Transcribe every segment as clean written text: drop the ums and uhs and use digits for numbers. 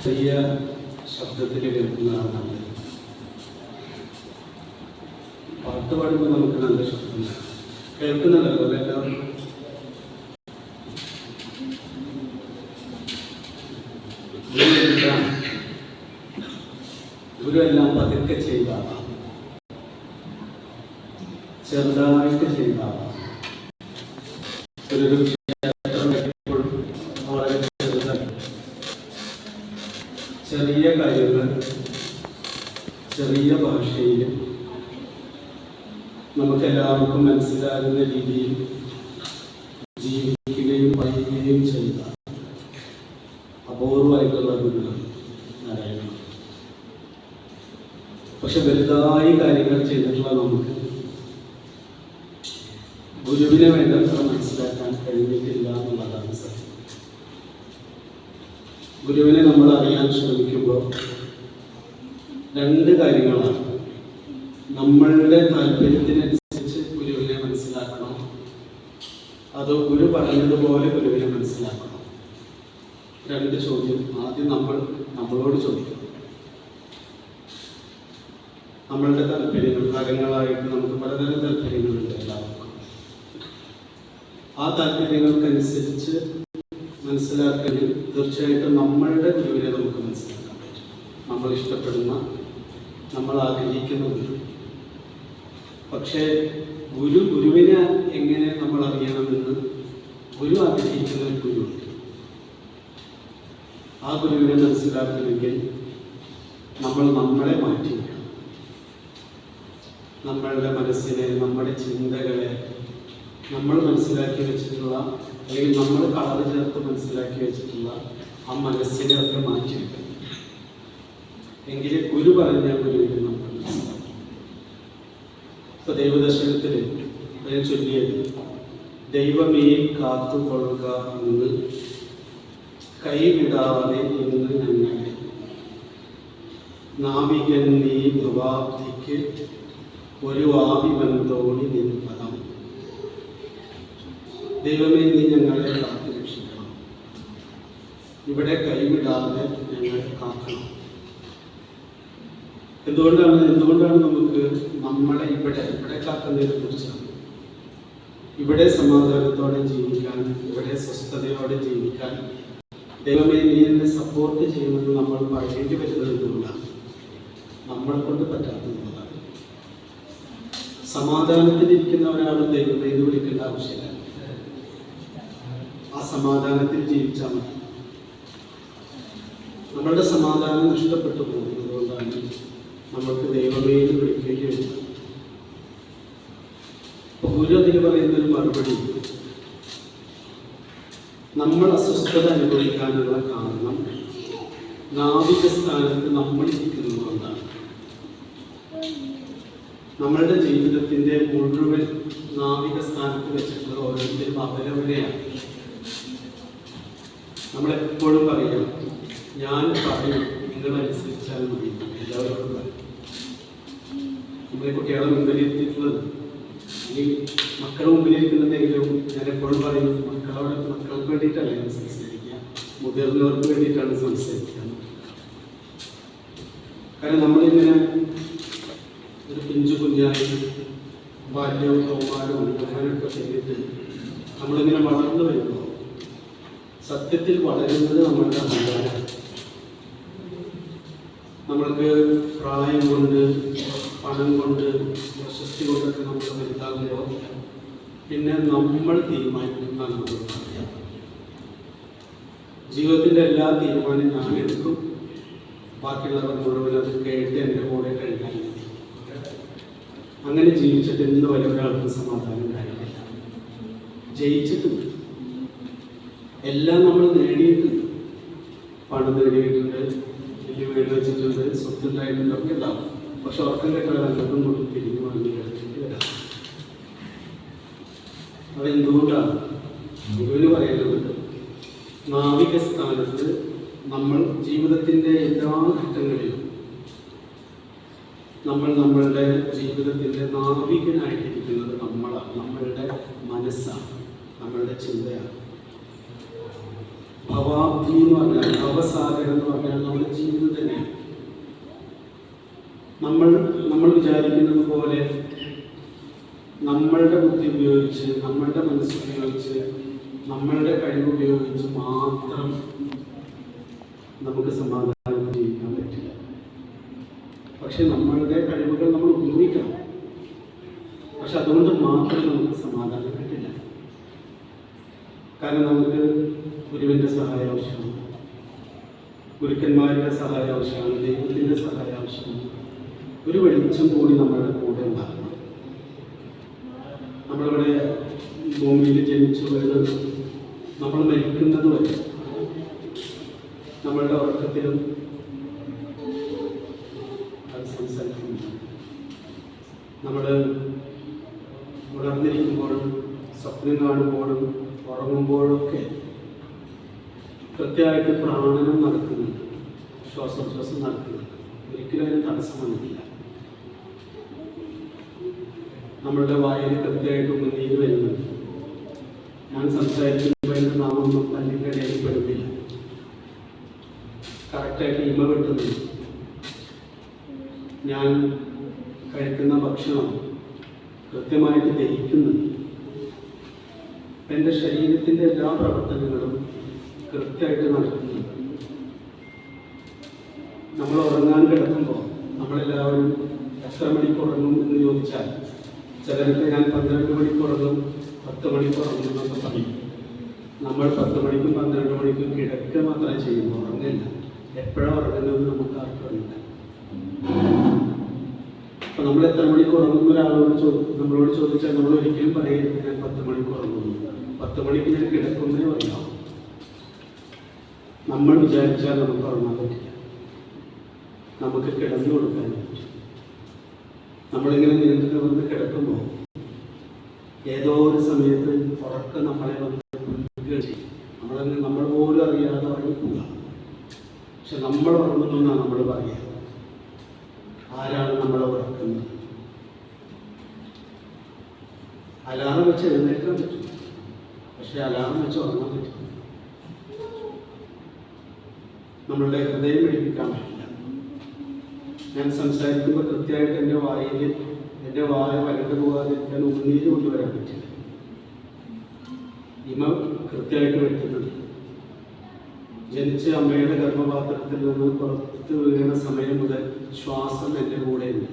ചെറിയ ശബ്ദത്തിൽ കേൾക്കുന്നതാണ് നല്ലത്. പാട്ട് പാടുമ്പോൾ നമുക്ക് നല്ല ശബ്ദം കേൾക്കുന്നുണ്ടല്ലോ എല്ലാവരും. ഗുരു എല്ലാം പതുക്കെ ചെയ്താവാം, ചെറുതായിട്ട് ചെയ്താവാം. ഒരു വളരെ ചെറുതാണ്. ചെറിയ കാര്യങ്ങൾ ചെറിയ ഭാഷയിൽ നമുക്കെല്ലാവർക്കും മനസ്സിലാകുന്ന രീതിയിൽ ജീവിക്കുകയും പറയുകയും ചെയ്ത അപൂർവമായിട്ടുള്ള ഗുരുവാണ് നാരായണൻ. പക്ഷെ വലുതായി കാര്യങ്ങൾ ചെയ്തിട്ടുള്ള നമുക്ക് ഗുരുവിനെ വേണ്ടത്ര മനസ്സിലാക്കാൻ കഴിഞ്ഞിട്ടില്ല എന്നുള്ളതാണ് സത്യം. ഗുരുവിനെ നമ്മൾ അറിയാൻ ശ്രമിക്കുമ്പോൾ രണ്ട് കാര്യങ്ങളാണ്. നമ്മളുടെ താല്പര്യത്തിനനുസരിച്ച് ഗുരുവിനെ മനസ്സിലാക്കണം, അതോ ഗുരു പറഞ്ഞതുപോലെ ഗുരുവിനെ മനസ്സിലാക്കണം. രണ്ട് ചോദ്യം ആദ്യം നമ്മളോട് ചോദിക്കണം. നമ്മളുടെ താല്പര്യങ്ങൾ, കാലങ്ങളായിട്ട് നമുക്ക് പലതരം താല്പര്യങ്ങളുണ്ട് എല്ലാവർക്കും. ആ താല്പര്യങ്ങൾക്കനുസരിച്ച് മനസ്സിലാക്കണമെങ്കിൽ തീർച്ചയായിട്ടും നമ്മളുടെ ഗുരുവിനെ നമുക്ക് മനസ്സിലാക്കാൻ പറ്റും. നമ്മൾ ഇഷ്ടപ്പെടുന്ന, നമ്മൾ ആഗ്രഹിക്കുന്ന ഗുരു. പക്ഷേ ഗുരുവിനെ എങ്ങനെ നമ്മൾ അറിയണമെന്ന് ഗുരു ആഗ്രഹിക്കുന്ന ഒരു ഗുരുവുണ്ട്. ആ ഗുരുവിനെ മനസ്സിലാക്കണമെങ്കിൽ നമ്മൾ നമ്മളെ മാറ്റി വയ്ക്കണം. നമ്മളുടെ മനസ്സിനെ, നമ്മുടെ ചിന്തകളെ, നമ്മൾ മനസ്സിലാക്കി വെച്ചിട്ടുള്ള അല്ലെങ്കിൽ നമ്മൾ കളർ ചേർത്ത് മനസ്സിലാക്കി വെച്ചിട്ടുള്ള ആ മനസ്സിനെ ഒക്കെ മാറ്റി വയ്ക്കണം. എങ്കിലേ ഗുരു പറഞ്ഞ ഗുരുവിനെ നമ്മൾ മനസ്സിലാക്കും. ഇപ്പൊ ദൈവദർശനത്തിൽ ഞാൻ ചൊല്ലിയത് ദൈവമേ കാത്തുകൊള്ളുക എന്ന് കൈവിടാതെ എന്ന് ഞങ്ങളെ നാവികൻ നീ ഭവാബ്ദിക്ക് ഒരു ആവിബന്ധോണി നിൽപ്പതം. ദൈവമേ നീ ഞങ്ങളെ കാത്തു രക്ഷിക്കണം, ഇവിടെ കൈവിടാതെ ഞങ്ങളെ കാക്കണം. എന്തുകൊണ്ടാണ് നമുക്ക് നമ്മളെ ഇവിടെ കാക്കുന്നതിനെ കുറിച്ചാണ്. ഇവിടെ സമാധാനത്തോടെ ജീവിക്കാൻ, ഇവിടെ സ്വസ്ഥതയോടെ ജീവിക്കാൻ ദൈവമേ നീ എന്നെ സപ്പോർട്ട് ചെയ്യുമെന്ന് നമ്മൾ പറയേണ്ടി വരുന്നതുകൊണ്ടാണ്, നമ്മളെ കൊണ്ട് പറ്റാത്തതുകൊണ്ടാണ്. സമാധാനത്തിലിരിക്കുന്ന ഒരാളും ദൈവമേ എന്ന് വിളിക്കേണ്ട ആവശ്യമില്ല. ആ സമാധാനത്തിൽ ജീവിച്ചാൽ മതി. നമ്മളുടെ സമാധാനം നഷ്ടപ്പെട്ടു പോകുന്നതുകൊണ്ടാണ് നമ്മൾക്ക് ദൈവമേ എന്ന് വിളിക്കേണ്ടി വരുന്നത്. ഗുരു അതിന് പറയുന്നൊരു മറുപടി, നമ്മൾ അസ്വസ്ഥത അനുഭവിക്കാനുള്ള കാരണം നാവിക സ്ഥാനത്ത് നമ്മൾ ഇരിക്കുന്നതുകൊണ്ടാണ്. നമ്മളുടെ ജീവിതത്തിന്റെ മുഴുവൻ നാവിക സ്ഥാനത്ത് വെച്ചിട്ടുള്ള ഓരോരുത്തരും അവരവരെയാണ്. നമ്മളെപ്പോഴും പറയാം, ഞാൻ പറയും നിങ്ങളനുസരിച്ചാൽ മതി. എല്ലാവരോടും പറയും. നമ്മളെ കുട്ടികളെ മുമ്പിലിരുത്തിയിട്ടുള്ളത്, അല്ലെങ്കിൽ മക്കളെ മുമ്പിലിരിക്കുന്നുണ്ടെങ്കിലും ഞാൻ എപ്പോഴും പറയും, മക്കൾക്ക് വേണ്ടിയിട്ടല്ല ഞാൻ സംസാരിക്കുക, മുതിർന്നവർക്ക് വേണ്ടിയിട്ടാണ് സംസാരിക്കുക. കാരണം നമ്മളിങ്ങനെ ഒരു കുഞ്ഞായി ബാല്യവും കൗമാരവും അങ്ങനെയൊക്കെ ചെയ്തിട്ട് നമ്മളിങ്ങനെ വളർന്നു വരുമ്പോൾ സത്യത്തിൽ വളരുന്നത് നമ്മളുടെ അഹങ്കാരം. നമ്മൾക്ക് പ്രായം കൊണ്ട്, പണം കൊണ്ട്, പ്രശസ്തി കൊണ്ടൊക്കെ നമ്മൾ വലുതാകുമ്പോൾ പിന്നെ നമ്മൾ തീരുമാനിക്കുന്നതാണ് നമുക്കറിയാം. ജീവിതത്തിൻ്റെ എല്ലാ തീരുമാനവും ഞാൻ എടുക്കും, ബാക്കിയുള്ളവർ മുഴുവൻ അത് കേട്ട് എൻ്റെ കൂടെ കഴിക്കാൻ മതി. അങ്ങനെ ജീവിച്ചിട്ട് ഇന്ന് വരെ ഒരാൾക്ക് സമാധാനം കാര്യമില്ല. ജയിച്ചിട്ടുണ്ട്, എല്ലാം നമ്മൾ നേടിയിട്ടുണ്ട്. പണം നേടിയിട്ടുണ്ട്, വലിയ വീട് വെച്ചിട്ടുണ്ട്, സ്വത്തുണ്ടായിട്ടുണ്ട്, ഒക്കെ ഉണ്ടാവും. പക്ഷെ ഉറക്കം കെട്ടാൽ രണ്ടും കൊണ്ട് തിരിഞ്ഞു വാങ്ങി കിടക്കേണ്ടി വരാം. അതെന്തുകൊണ്ടാണ്? ഗുരുവിന് പറയുന്നത്, നാവിക സ്ഥാനത്ത് നമ്മൾ ജീവിതത്തിൻ്റെ എല്ലാ ഘട്ടങ്ങളിലും നമ്മളുടെ ജീവിതത്തിൻ്റെ നാവികനായിട്ടിരിക്കുന്നത് നമ്മളാണ്. നമ്മളുടെ മനസ്സാണ്, നമ്മളുടെ ചിന്തയാണ്. ഭവാബ്ദി എന്ന് പറഞ്ഞാൽ, ഭവസാഗരം എന്ന് പറഞ്ഞാൽ നമ്മുടെ ജീവിതം തന്നെയാണ്. നമ്മൾ വിചാരിക്കുന്നത് പോലെ നമ്മളുടെ ബുദ്ധി ഉപയോഗിച്ച്, നമ്മളുടെ മനസ്സുപയോഗിച്ച്, നമ്മളുടെ കഴിവ് ഉപയോഗിച്ച് മാത്രം നമുക്ക് സമാധാനം ജീവിക്കാൻ പറ്റില്ല. പക്ഷെ നമ്മളുടെ കഴിവുകൾ നമ്മൾ ഉപയോഗിക്കണം. പക്ഷെ അതുകൊണ്ട് മാത്രം നമുക്ക് സമാധാനം കിട്ടില്ല. കാരണം നമുക്ക് ഗുരുവിൻ്റെ സഹായം ആവശ്യമാണ്, ഗുരുക്കന്മാരുടെ സഹായം ആവശ്യമാണ്, ദൈവത്തിൻ്റെ സഹായം ആവശ്യമാണ്. ഒരു വെളിച്ചം കൂടി നമ്മളുടെ കൂടെ ഉണ്ടാകണം. നമ്മളിവിടെ ഭൂമിയിൽ ജനിച്ചു വീഴുന്നത്, നമ്മൾ മരിക്കുന്നത് വരെ നമ്മളുടെ ഉറക്കത്തിലും അത് സംസാരിക്കുന്നു. നമ്മൾ ഉണർന്നിരിക്കുമ്പോഴും സ്വപ്നം കാണുമ്പോഴും ഉറങ്ങുമ്പോഴൊക്കെ കൃത്യമായിട്ട് പ്രാണനം നടക്കുന്നുണ്ട്, ശ്വാസോച്ഛ്വാസം നടക്കുന്നുണ്ട്. ഒരിക്കലും അതിന് തടസ്സം വന്നിട്ടില്ല. നമ്മളുടെ വായിൽ കൃത്യമായിട്ട് ഉമിനീര് വരുന്നുണ്ട്. ഞാൻ സംസാരിക്കുമ്പോൾ എൻ്റെ നാമൊന്നും പല്ലിൻ്റെ ഇടയിൽ പെടുന്നില്ല. കറക്റ്റായിട്ട് ഇമ വെട്ടുന്നുണ്ട്. ഞാൻ കഴിക്കുന്ന ഭക്ഷണം കൃത്യമായിട്ട് ദഹിക്കുന്നുണ്ട്. എൻ്റെ ശരീരത്തിൻ്റെ എല്ലാ പ്രവർത്തനങ്ങളും കൃത്യമായിട്ട് നടക്കുന്നുണ്ട്. നമ്മൾ ഉറങ്ങാൻ കിടക്കുമ്പോൾ നമ്മളെല്ലാവരും എത്ര മണിക്ക് ഉറങ്ങും എന്ന് ചോദിച്ചാൽ ചിലർക്ക് ഞാൻ 12 മണിക്ക് ഉറങ്ങും, 10 മണിക്ക് ഉറങ്ങും എന്നൊക്കെ പറയും. നമ്മൾ 10 മണിക്കും 12 മണിക്കും കിടക്കുക മാത്രമേ ചെയ്യുന്നു, ഉറങ്ങില്ല. എപ്പോഴാണ് ഉറങ്ങുന്നത് നമുക്ക് ആർക്കും അറിയില്ല. അപ്പം നമ്മൾ എത്ര മണിക്ക് ഉറങ്ങുന്ന ഒരാളോട് നമ്മളോട് ചോദിച്ചാൽ നമ്മൾ ഒരിക്കലും പറയരുത് ഞാൻ 10 മണിക്ക് ഉറങ്ങുന്നു, 10 മണിക്ക് ഞാൻ കിടക്കുന്നേ പറയാം. നമ്മൾ വിചാരിച്ചാൽ നമുക്ക് ഉറങ്ങാൻ പറ്റില്ല, നമുക്ക് കിടന്നു കൊടുക്കാൻ പറ്റും. നമ്മളിങ്ങനെ നീണ്ടു വന്ന് കിടക്കുമ്പോൾ ഏതോ ഒരു സമയത്ത് ഉറക്കം നമ്മളെ വന്ന് നമ്മൾ പോലും അറിയാതെ ഉറങ്ങിക്കുക. പക്ഷെ നമ്മൾ ഉറങ്ങുന്നു എന്നാണ് നമ്മൾ പറയുക. ആരാണ് നമ്മളെ ഉറക്കുന്നത്? അലാറം വെച്ച് എഴുന്നേൽക്കാൻ പറ്റും, പക്ഷെ അലാറം വെച്ച് ഉറങ്ങാൻ പറ്റും. നമ്മളുടെ ഹൃദയം പിടിപ്പിക്കാൻ പറ്റില്ല. ഞാൻ സംസാരിക്കുമ്പോൾ കൃത്യമായിട്ട് എൻ്റെ വായ വരണ്ടു പോകാതിരിക്കാൻ ഉമിനീര് കൊണ്ടുവരാൻ പറ്റില്ല. ഇമ കൃത്യമായിട്ട് വെട്ടുന്നുണ്ട്. ജനിച്ച അമ്മയുടെ ഗർഭപാത്രത്തിൽ നിന്ന് പുറത്ത് വീണ സമയം മുതൽ ശ്വാസം എൻ്റെ കൂടെയുണ്ട്.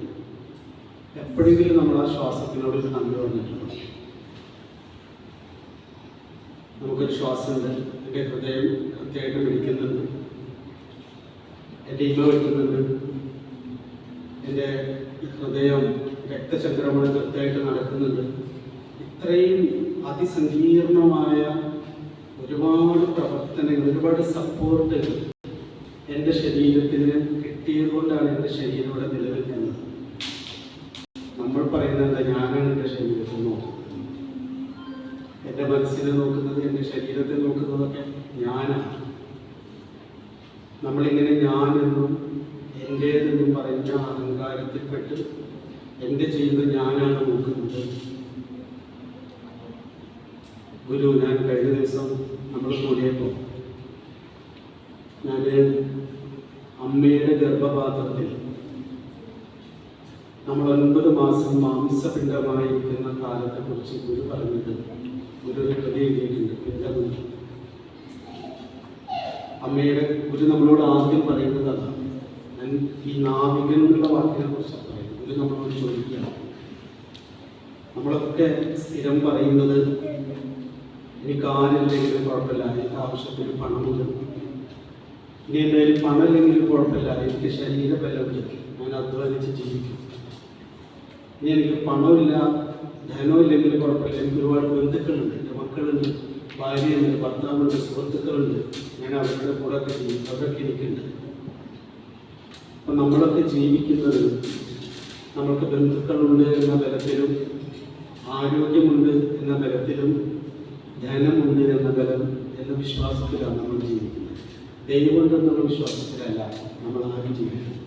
എപ്പോഴെങ്കിലും നമ്മൾ ആ ശ്വാസത്തിനോട് ഒരു നന്ദി പറഞ്ഞിട്ടുണ്ടോ? നമുക്കൊരു ശ്വാസമുണ്ട്, എൻ്റെ ഹൃദയം കൃത്യമായിട്ട് പിടിക്കുന്നുണ്ട്, എൻ്റെ ഇമ വെട്ടുന്നുണ്ട്, എൻ്റെ ഹൃദയം രക്തചക്രമാണ് കൃത്യമായിട്ട് നടക്കുന്നുണ്ട്. ഇത്രയും അതിസങ്കീർണമായ ഒരുപാട് പ്രവർത്തനങ്ങൾ, ഒരുപാട് സപ്പോർട്ടുകൾ എൻ്റെ ശരീരത്തിന് കിട്ടിയതുകൊണ്ടാണ് എൻ്റെ ശരീരം ഇവിടെ നിലനിൽക്കുന്നത്. നമ്മൾ പറയുന്നത് ഞാനാണ് എൻ്റെ ശരീരത്തെ നോക്കുന്നത്, എൻ്റെ മനസ്സിനെ നോക്കുന്നത്, എൻ്റെ ശരീരത്തെ നോക്കുന്നതൊക്കെ ഞാനാണ്. നമ്മളിങ്ങനെ ഞാനെന്നും എൻ്റേതെന്നും പറയുന്ന അഹങ്കാരത്തിൽപ്പെട്ട് എൻ്റെ ജീവിതം ഞാനാണ് നോക്കുന്നത്. ഗുരു, ഞാൻ കഴിഞ്ഞ ദിവസം നമ്മൾ കൂടിയപ്പോൾ ഞാൻ അമ്മയുടെ ഗർഭപാത്രത്തിൽ നമ്മൾ 9 മാസം മാംസപിണ്ഡമായിരിക്കുന്ന കാലത്തെക്കുറിച്ച് ഗുരു പറഞ്ഞിട്ട് ഗുരു ഒരു കൃതി എഴുതിയിട്ടുണ്ട്. എന്താ അമ്മയുടെ ഗുരു നമ്മളോട് ആദ്യം പറയുന്നത് അതാണ്. ഞാൻ ഈ നാവികൻ എന്നുള്ള വാക്കിനെ കുറിച്ചാണ് പറയുന്നത്. ഗുരു നമ്മളോട് ചോദിക്കുകയാണ്. നമ്മളൊക്കെ സ്ഥിരം പറയുന്നത് എനിക്ക് ആരില്ലെങ്കിലും കുഴപ്പമില്ല, എനിക്ക് ആവശ്യത്തിന് പണമുണ്ട്, ഇനി എന്തായാലും പണമില്ലെങ്കിലും കുഴപ്പമില്ല, എനിക്ക് ശരീരബലമുണ്ട്, ഞാൻ അധ്വാനിച്ച് ജീവിക്കും. ഇനി എനിക്ക് പണമില്ല, ധനമില്ലെങ്കിലും കുഴപ്പമില്ല, എനിക്ക് ഒരുപാട് ബന്ധുക്കളുണ്ട്, എൻ്റെ മക്കളുണ്ട്, ഭാര്യയുണ്ട്, ഭർത്താവുണ്ട്, സുഹൃത്തുക്കളുണ്ട്, ഞാൻ അവരുടെ കൂടെ ഒക്കെ ജീവിക്കും, അതൊക്കെ എനിക്കുണ്ട്. അപ്പം നമ്മളൊക്കെ ജീവിക്കുന്നത് നമ്മൾക്ക് ബന്ധുക്കളുണ്ട് എന്ന ബലത്തിലും ആരോഗ്യമുണ്ട് എന്ന ബലത്തിലും ധനമുണ്ട് എന്ന ബലം എന്ന വിശ്വാസത്തിലാണ് നമ്മൾ ജീവിക്കുന്നത്. ദൈവമുണ്ട് എന്നുള്ള വിശ്വാസത്തിലല്ല നമ്മൾ ആരും ജീവിക്കുന്നത്.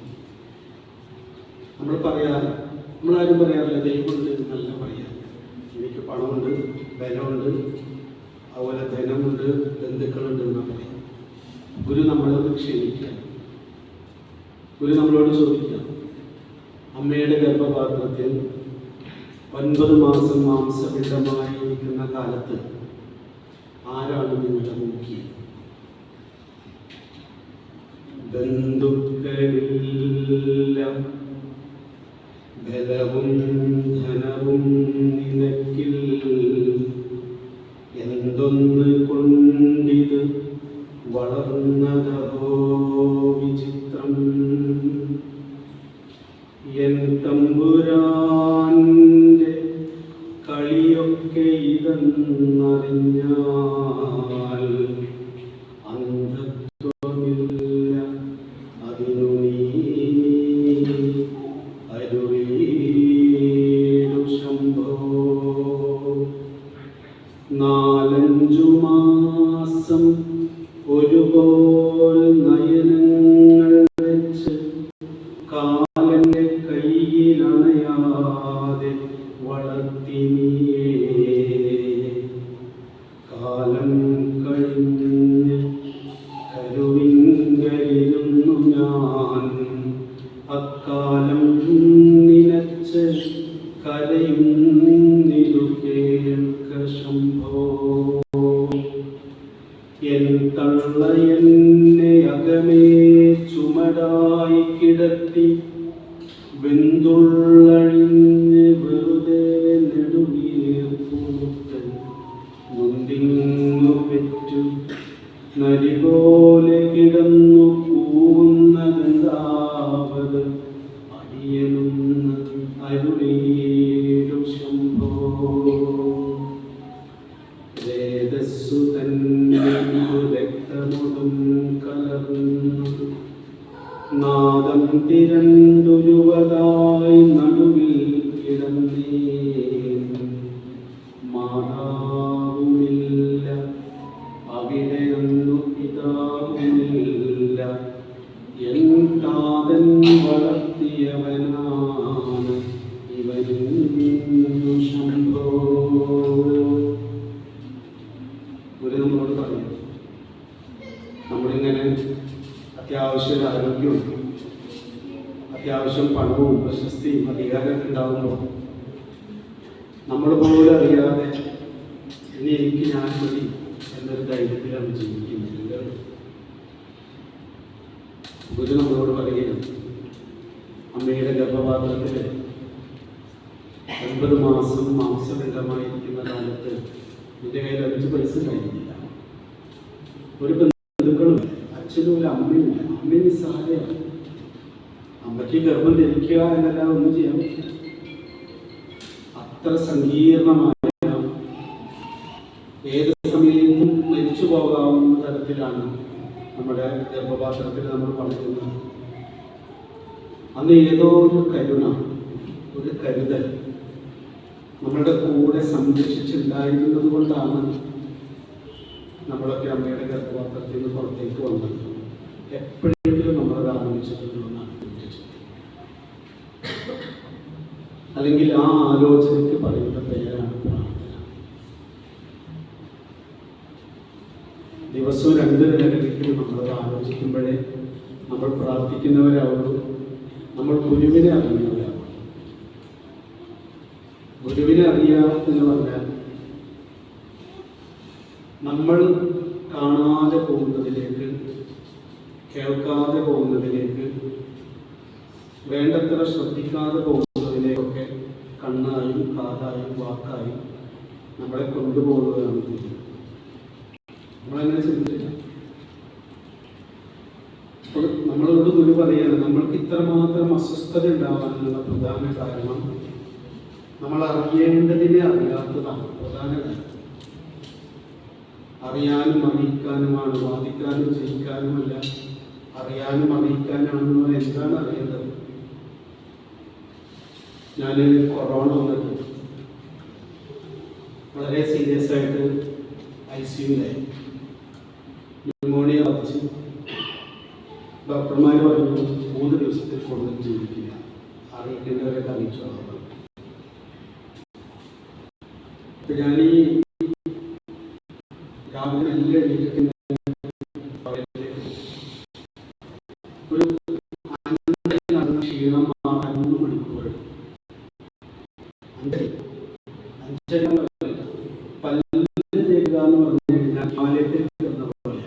നമ്മളാരും പറയാറില്ല ദൈവമുണ്ട് എന്നല്ല പറയാറ്. എനിക്ക് പണമുണ്ട്, ബലമുണ്ട്, അതുപോലെ ധനമുണ്ട്, ബന്ധുക്കളുണ്ട് എന്ന് പറയാം. ഗുരു നമ്മളോട് ക്ഷണിക്കുക. ഗുരു നമ്മളോട് ചോദിക്കുക, അമ്മയുടെ ഗർഭപാത്രത്തിൽ 9 മാസം മാംസപിണ്ഡമായിരിക്കുന്ന കാലത്ത് ആരാണ് നിങ്ങളെ നോക്കിയത്? ബന്ധുക്കളില്ല, ബലവും ധനവും നിനക്കിൽ, എന്തൊന്ന് കൊണ്ടിത് വളർന്നതോ വിചിത്രം. എൻ തമ്പുരാന്റെ കളിയൊക്കെ ഇതെന്നറിഞ്ഞാൽ അന്ധത്വമില്ല, അതിനു നീ അരുളീടു ശംഭോ. 4-5 മാസം ഒരുപോൽ നയനങ്ങൾ വെച്ച് കാലന്റെ കയ്യിലണയാതെ വളർത്തി നീയേ. കാലം കഴിഞ്ഞ് കരുവിങ്കലിരുന്നു ഞാൻ, അക്കാലം നിനച്ച് കരയുന്നിതു കേൾക്ക ശംഭോ. എൻ തള്ള എന്നെ അകമേ ചുമടായി കിടത്തി, വെന്തുള്ളഴിഞ്ഞ് വെറുതെ നെടുവീർപ്പുമുട്ട് മുന്തിങ്ങു പെറ്റു നരി പോലെ കിടന്നു കൂവുന്നതെന്താവത് അടിയനൊന്ന് അരുളീടു ശംഭോ. വേദസ്സു തന്നെ രക്തമൊടും കലർന്നു നാദം തിരണ്ടുരുവതായി നടുവിൽ കിടന്നേ. മാതാവുമില്ല അവിടെ ഒന്നു, പിതാവുമില്ല, എൻ താതൻ വളർത്തിയവനാണ് ഇവനും ശംഭോ. ഗുരു നമ്മളോട് പറഞ്ഞു, നമ്മളിങ്ങനെ അത്യാവശ്യം ആരോഗ്യമുണ്ട്, അത്യാവശ്യം പണവും പ്രശസ്തിയും അധികാരമൊക്കെ ഉണ്ടാകുമ്പോൾ നമ്മൾ പോലും അറിയാതെ ഇനി എനിക്ക് ഞാൻ മതി എന്നൊരു ധൈര്യത്തിലാണ് ജീവിക്കുന്നത്. ഗുരു നമ്മളോട് പറയുകയാണ്, അമ്മയുടെ ഗർഭപാത്രത്തിൽ 9 മാസം മാംസപിണ്ഡമായിരിക്കുന്ന കാലത്ത് എൻ്റെ കയ്യിൽ 5 പൈസ കഴിഞ്ഞില്ല, ഒരു ബന്ധുക്കളും അച്ഛനും ഒരു അമ്മയുമില്ല. അമ്മ നിസ്സഹായമാണ്. അമ്മയ്ക്ക് ഗർഭം ധരിക്കുക എന്നല്ലാതെ ഒന്നും ചെയ്യാൻ പറ്റില്ല. അത്ര സങ്കീർണമായ, ഏത് സമയത്തും മരിച്ചു പോകാവുന്ന തരത്തിലാണ് നമ്മുടെ ഗർഭപാത്രത്തിൽ നമ്മൾ വളരുന്നത്. അന്ന് ഏതോ ഒരു കരുണ, ഒരു കരുതൽ നമ്മളുടെ കൂടെ സംരക്ഷിച്ചുണ്ടായിരുന്നത് കൊണ്ടാണ് നമ്മളൊക്കെ അമ്മയുടെ ഗർഭപാത്രത്തിൽ നിന്ന് പുറത്തേക്ക് വന്നത്. എപ്പോഴെങ്കിലും നമ്മളത് ആലോചിച്ചിട്ടുണ്ടെന്നാണ് അല്ലെങ്കിൽ ആ ആലോചനയ്ക്ക് പറയുന്ന പേരാണ് പ്രാർത്ഥന. ദിവസവും 2 നേരമെങ്കിലും നമ്മളത് ആലോചിക്കുമ്പോഴേ നമ്മൾ പ്രാർത്ഥിക്കുന്നവരാവുള്ളൂ, നമ്മൾ ഗുരുവിനെ അറിയുന്നവരാവും. ഗുരുവിനെ അറിയുക എന്ന് പറഞ്ഞാൽ നമ്മൾ കാണാതെ പോകുന്നതിലേക്ക്, കേൾക്കാതെ പോകുന്നതിലേക്ക്, വേണ്ടത്ര ശ്രദ്ധിക്കാതെ പോകുന്നതിലേക്കൊക്കെ കണ്ണായും കാതായും വാക്കായും നമ്മളെ കൊണ്ടുപോകുന്നതാണ് ഗുരു. നമ്മളങ്ങനെ ചിന്തിച്ചില്ല. അപ്പോൾ നമ്മളോട് ഗുരു പറയുകയാണ്, നമ്മൾക്ക് ഇത്രമാത്രം അസ്വസ്ഥത ഉണ്ടാവാനുള്ള പ്രധാന കാരണം നമ്മൾ അറിയേണ്ടതിനെ അറിയാത്തതാണ്. പ്രധാന കാര്യം അറിയാനും അറിയിക്കാനുമാണ്, വാദിക്കാനും ജയിക്കാനുമല്ല, അറിയാനും അറിയിക്കാനാണെന്ന് എന്താണ് അറിയേണ്ടത്? ഞാൻ കൊറോണ വന്നിട്ട് വളരെ സീരിയസ് ആയിട്ട് ICUവിലായി, ന്യൂമോണിയ ബാധിച്ച് ഡോക്ടർമാർ പറഞ്ഞു 3 ദിവസത്തിൽ കൂടുതൽ ജീവിക്കില്ല, അറിയിക്കേണ്ടവരെ അറിയിച്ചു. ഞാൻ ഈ രാവിലെ നല്ല എണീറ്റിട്ട് ഒരു നടന്ന ക്ഷീണം 3 മണിക്കൂർ 5 പല്ല് തേക്കുക എന്ന് പറഞ്ഞു കഴിഞ്ഞാൽ ഹിമാലയത്തിൽ ചെന്ന പോലെ.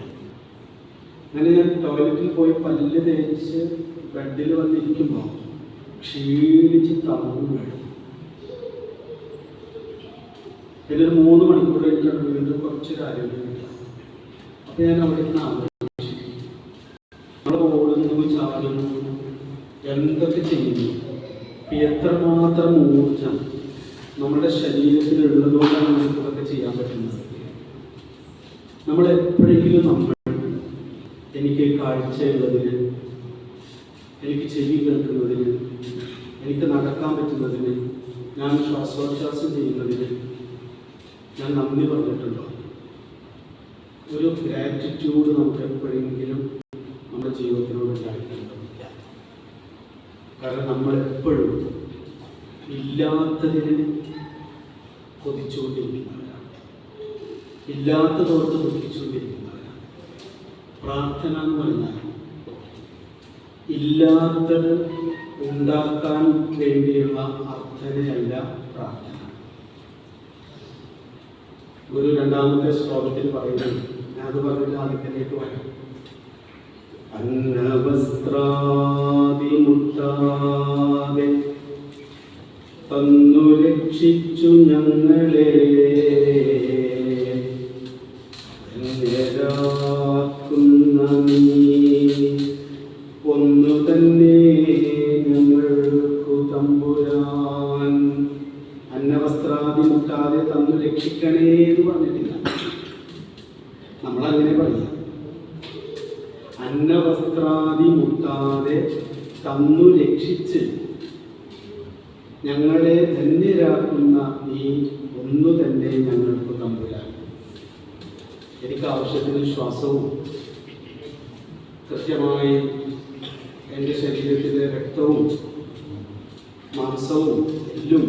അങ്ങനെ ഞാൻ ടോയ്ലറ്റിൽ പോയി പല്ല് തേച്ച് ബെഡിൽ വന്നിരിക്കുമ്പോൾ ക്ഷീണിച്ച് തളർന്നു വീഴും. പിന്നെ ഒരു 3 മണിക്കൂർ കഴിഞ്ഞിട്ടാണ് വീണ്ടും കുറച്ചൊരു ആരോഗ്യം കിട്ടുക. അപ്പം ഞാൻ അവിടെ നിന്ന് ആലോചിച്ചു, നമ്മൾ ഓടുന്നു, ചാടുന്നു, എന്തൊക്കെ ചെയ്യുന്നു, എത്രമാത്രം ഊർജം നമ്മുടെ ശരീരത്തിൽ ഉള്ളതുകൊണ്ടാണ് നമുക്ക് ഇതൊക്കെ ചെയ്യാൻ പറ്റുന്നത്. നമ്മൾ എപ്പോഴെങ്കിലും എനിക്ക് കാഴ്ചയുള്ളതിന്, എനിക്ക് ചെവി കേൾക്കുന്നതിന്, എനിക്ക് നടക്കാൻ പറ്റുന്നതിന്, ഞാൻ ശ്വാസോച്ഛ്വാസം ചെയ്യുന്നതിന് ഞാൻ നന്ദി പറഞ്ഞിട്ടുണ്ടോ? ഒരു ഗ്രാറ്റിറ്റ്യൂഡ് നമുക്ക് എപ്പോഴെങ്കിലും നമ്മുടെ ജീവിതത്തിനോട് ഉണ്ടായിട്ടുണ്ടോ? കാരണം നമ്മളെപ്പോഴും ഇല്ലാത്തതിന് കൊതിച്ചുകൊണ്ടിരിക്കുന്നവരാണ്, ഇല്ലാത്തതോർത്ത് ദുഃഖിച്ചുകൊണ്ടിരിക്കുന്നവരാണ്. പ്രാർത്ഥന എന്ന് പറഞ്ഞാൽ ഇല്ലാത്തത് ഉണ്ടാക്കാൻ വേണ്ടിയുള്ള അർത്ഥനയല്ല പ്രാർത്ഥന. ഒരു 2ാമത്തെ ശ്ലോകത്തിൽ പറയുന്നത്, ഞാനത് പറഞ്ഞിട്ട് ആദ്യത്തിലേക്ക് വരാം. അന്നവസ്ത്രാദി മുട്ടാതെ തന്നു രക്ഷിച്ചു ഞങ്ങളെ, ഒന്നു തന്നെ ഞങ്ങൾക്കു തമ്പുരാൻ. അന്നവസ്ത്രാദി മുട്ടാതെ തന്നു രക്ഷിക്കണേ എന്ന് പറഞ്ഞിട്ടില്ല, നമ്മളങ്ങനെ പറയാം. അന്നവസ്ത്രാദി മുട്ടാതെ തന്നു രക്ഷിച്ച് ഞങ്ങളെ ധന്യരാക്കുന്ന നീ ഒന്നു തന്നെ ഞങ്ങൾക്ക് തമ്പുരാൻ. എനിക്ക് ആവശ്യത്തിന് ശ്വാസവും കൃത്യമായി എൻ്റെ ശരീരത്തിലെ രക്തവും മാംസവും എല്ലും,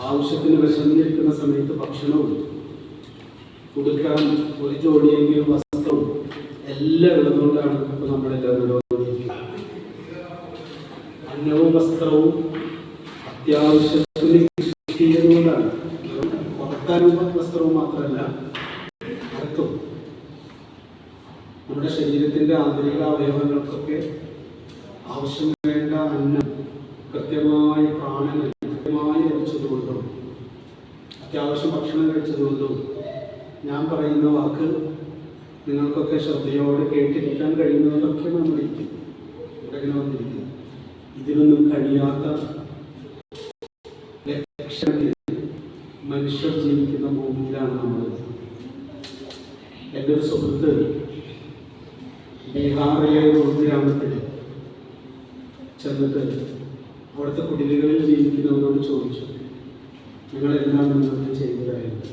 ആവശ്യത്തിന് വിശന്നിരിക്കുന്ന സമയത്ത് ഭക്ഷണവും, കൊടുക്കാൻ ഒരു ജോഡിയെങ്കിലും വസ്ത്രവും എല്ലാം ഉള്ളതുകൊണ്ടാണ് ഇപ്പോൾ നമ്മളെല്ലാവരും അന്നവും വസ്ത്രവും അത്യാവശ്യത്തിന് കിട്ടിയതുകൊണ്ടാണ്. പുറത്താനും വസ്ത്രവും മാത്രമല്ല, അകത്തും നമ്മുടെ ശരീരത്തിൻ്റെ ആന്തരിക അവയവങ്ങൾക്കൊക്കെ ആവശ്യം വേണ്ട അന്നം കൃത്യമായി പ്രാണന് കൃത്യമായി ലഭിച്ചതുകൊണ്ടും അത്യാവശ്യം ഭക്ഷണം കഴിച്ചതുകൊണ്ടും ഞാൻ പറയുന്ന വാക്ക് നിങ്ങൾക്കൊക്കെ ശ്രദ്ധയോടെ കേട്ടിരിക്കാൻ കഴിയുന്നതൊക്കെ നമ്മളിരിക്കും ഇവിടെ ഇങ്ങനെ വന്നിരിക്കുന്നു. ഇതിനൊന്നും കഴിയാത്ത ലക്ഷങ്ങൾ മനുഷ്യർ ജീവിക്കുന്ന ഭൂമിയിലാണ് നമ്മൾ. എൻ്റെ ഒരു സുഹൃത്ത് ബീഹാറിലെ ഒരു ഗ്രാമത്തിൽ ചെന്നിട്ട് അവിടുത്തെ കുടിലുകളിൽ ജീവിക്കുന്നവരോട് ചോദിച്ചു, നിങ്ങളെന്താണ് നിങ്ങൾക്ക് ചെയ്തതായിരുന്നു?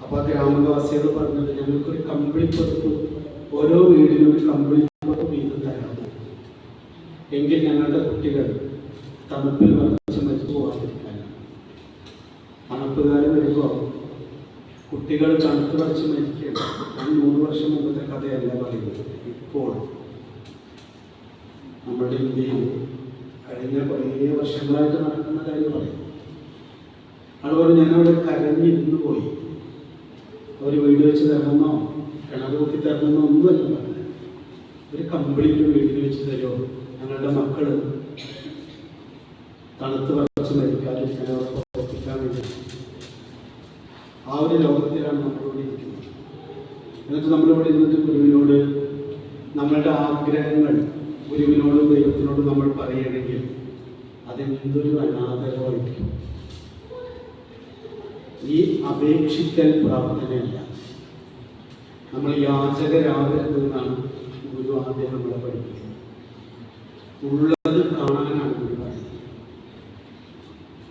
അപ്പോൾ ആ ഗ്രാമവാസികൾ പറഞ്ഞത്, ഞങ്ങൾക്കൊരു കമ്പിളിപ്പുറത്ത്, ഓരോ വീടിനും ഒരു കമ്പിളിപ്പുറത്ത് വീതം തരാം, എങ്കിൽ ഞങ്ങളുടെ കുട്ടികൾ തണുപ്പിൽ വരച്ച് മരിച്ചു പോകാതിരിക്കാനാണ്. തണുപ്പുകാലം വരുമ്പോൾ കുട്ടികൾ തണുത്ത് വരച്ച് മരിക്കുകയാണ്. ഞാൻ 100 വർഷം മുമ്പത്തെ കഥയല്ല പറയുന്നത്. ഇപ്പോൾ നമ്മുടെ ഇന്ത്യയിൽ കഴിഞ്ഞ കുറേ വർഷങ്ങളായിട്ട് നടക്കുന്ന കാര്യം പറയും. അതുപോലെ ഞാനവിടെ കരഞ്ഞിരുന്നു പോയി. അവർ വീട് വെച്ച് തരണമെന്നോ കിണർ കുത്തി തരണമെന്നോ ഒന്നുമല്ല പറഞ്ഞത്. ഒരു കമ്പിളിക്ക് വീട്ടിൽ വെച്ച് തരുമോ, ഞങ്ങളുടെ മക്കൾ തണുത്ത് വരച്ച് മരിക്കാതിരിക്കാൻ അവർക്ക് പ്രവർത്തിക്കാൻ വേണ്ടി. ആ ഒരു ലോകത്തിലാണ് നമ്മളിവിടെ ഇരിക്കുന്നത്. എന്നിട്ട് നമ്മളിവിടെ ഇരുന്നിട്ട് ഗുരുവിനോട് നമ്മളുടെ ആഗ്രഹങ്ങൾ ഗുരുവിനോടും ദൈവത്തിനോടും നമ്മൾ പറയുകയാണെങ്കിൽ അതെന്തൊരു അനാദരവായിരിക്കും. ഈ അപേക്ഷിക്കൽ പ്രാർത്ഥനയല്ല, നമ്മൾ യാചകരാകരുതെന്നാണ് ഗുരു ആദ്യം നമ്മളെ പഠിപ്പിക്കുന്നത്. ഉള്ളത് കാണാനാണ് ഗുരു പറയുന്നത്.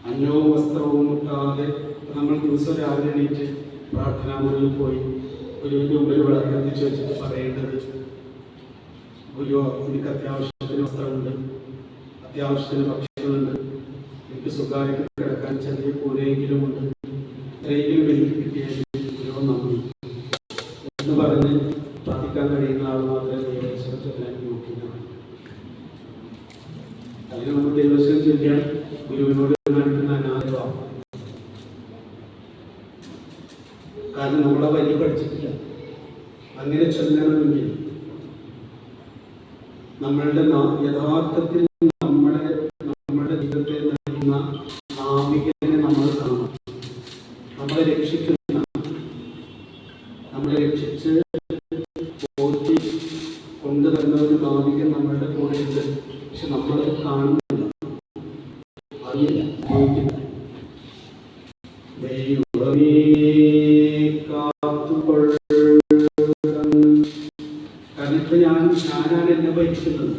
അന്നവും വസ്ത്രവും മുട്ടാതെ നമ്മൾ ദിവസം രാവിലെ എണീറ്റ് പ്രാർത്ഥനാ മുറിയിൽ പോയി ഗുരുവിൻ്റെ മുമ്പിൽ വിളക്ക് കത്തിച്ച് വെച്ചിട്ട് പറയേണ്ടത്, ഗുരു എനിക്ക് അത്യാവശ്യത്തിന് വസ്ത്രമുണ്ട്, അത്യാവശ്യത്തിന് ഭക്ഷണമുണ്ട്, എനിക്ക് എനിക്ക് സുഖമായിട്ട് കിടക്കാൻ ചെറിയ കൂരെയെങ്കിലും ഉണ്ട്, എത്രയെങ്കിലും എനിക്ക് കിട്ടിയാലും നന്ദി എന്ന് പറഞ്ഞ് പ്രാർത്ഥിക്കാൻ കഴിയുന്ന ആൾ മാത്രമേ ദൈവവചനം ചൊല്ലാൻ നോക്കിയാണ്. അതിന് നമ്മൾ ദൈവവചനം ചൊല്ലിയാൽ ഗുരുവിനോട് കാണിക്കുന്ന അനാഥഭാവം. കാരണം നമ്മളെ വരി പഠിച്ചിട്ടില്ല. അങ്ങനെ ചൊല്ലണമെങ്കിൽ നമ്മളുടെ യഥാർത്ഥത്തിൽ നമ്മുടെ ജീവിതത്തെ നയിക്കുന്ന നാവികനെ നമ്മൾ കാണണം. നമ്മളെ രക്ഷിച്ച് പോറ്റി കൊണ്ടുതരുന്ന ഒരു നാവികൻ നമ്മളുടെ കൂടെ ഉണ്ട്. പക്ഷെ നമ്മളത് കാണുന്നില്ല, അറിയില്ല, ഉപയോഗിക്കില്ല. കാരണം ഇപ്പൊ ഞാനാണ് എന്നെ ഭരിക്കുന്നത്.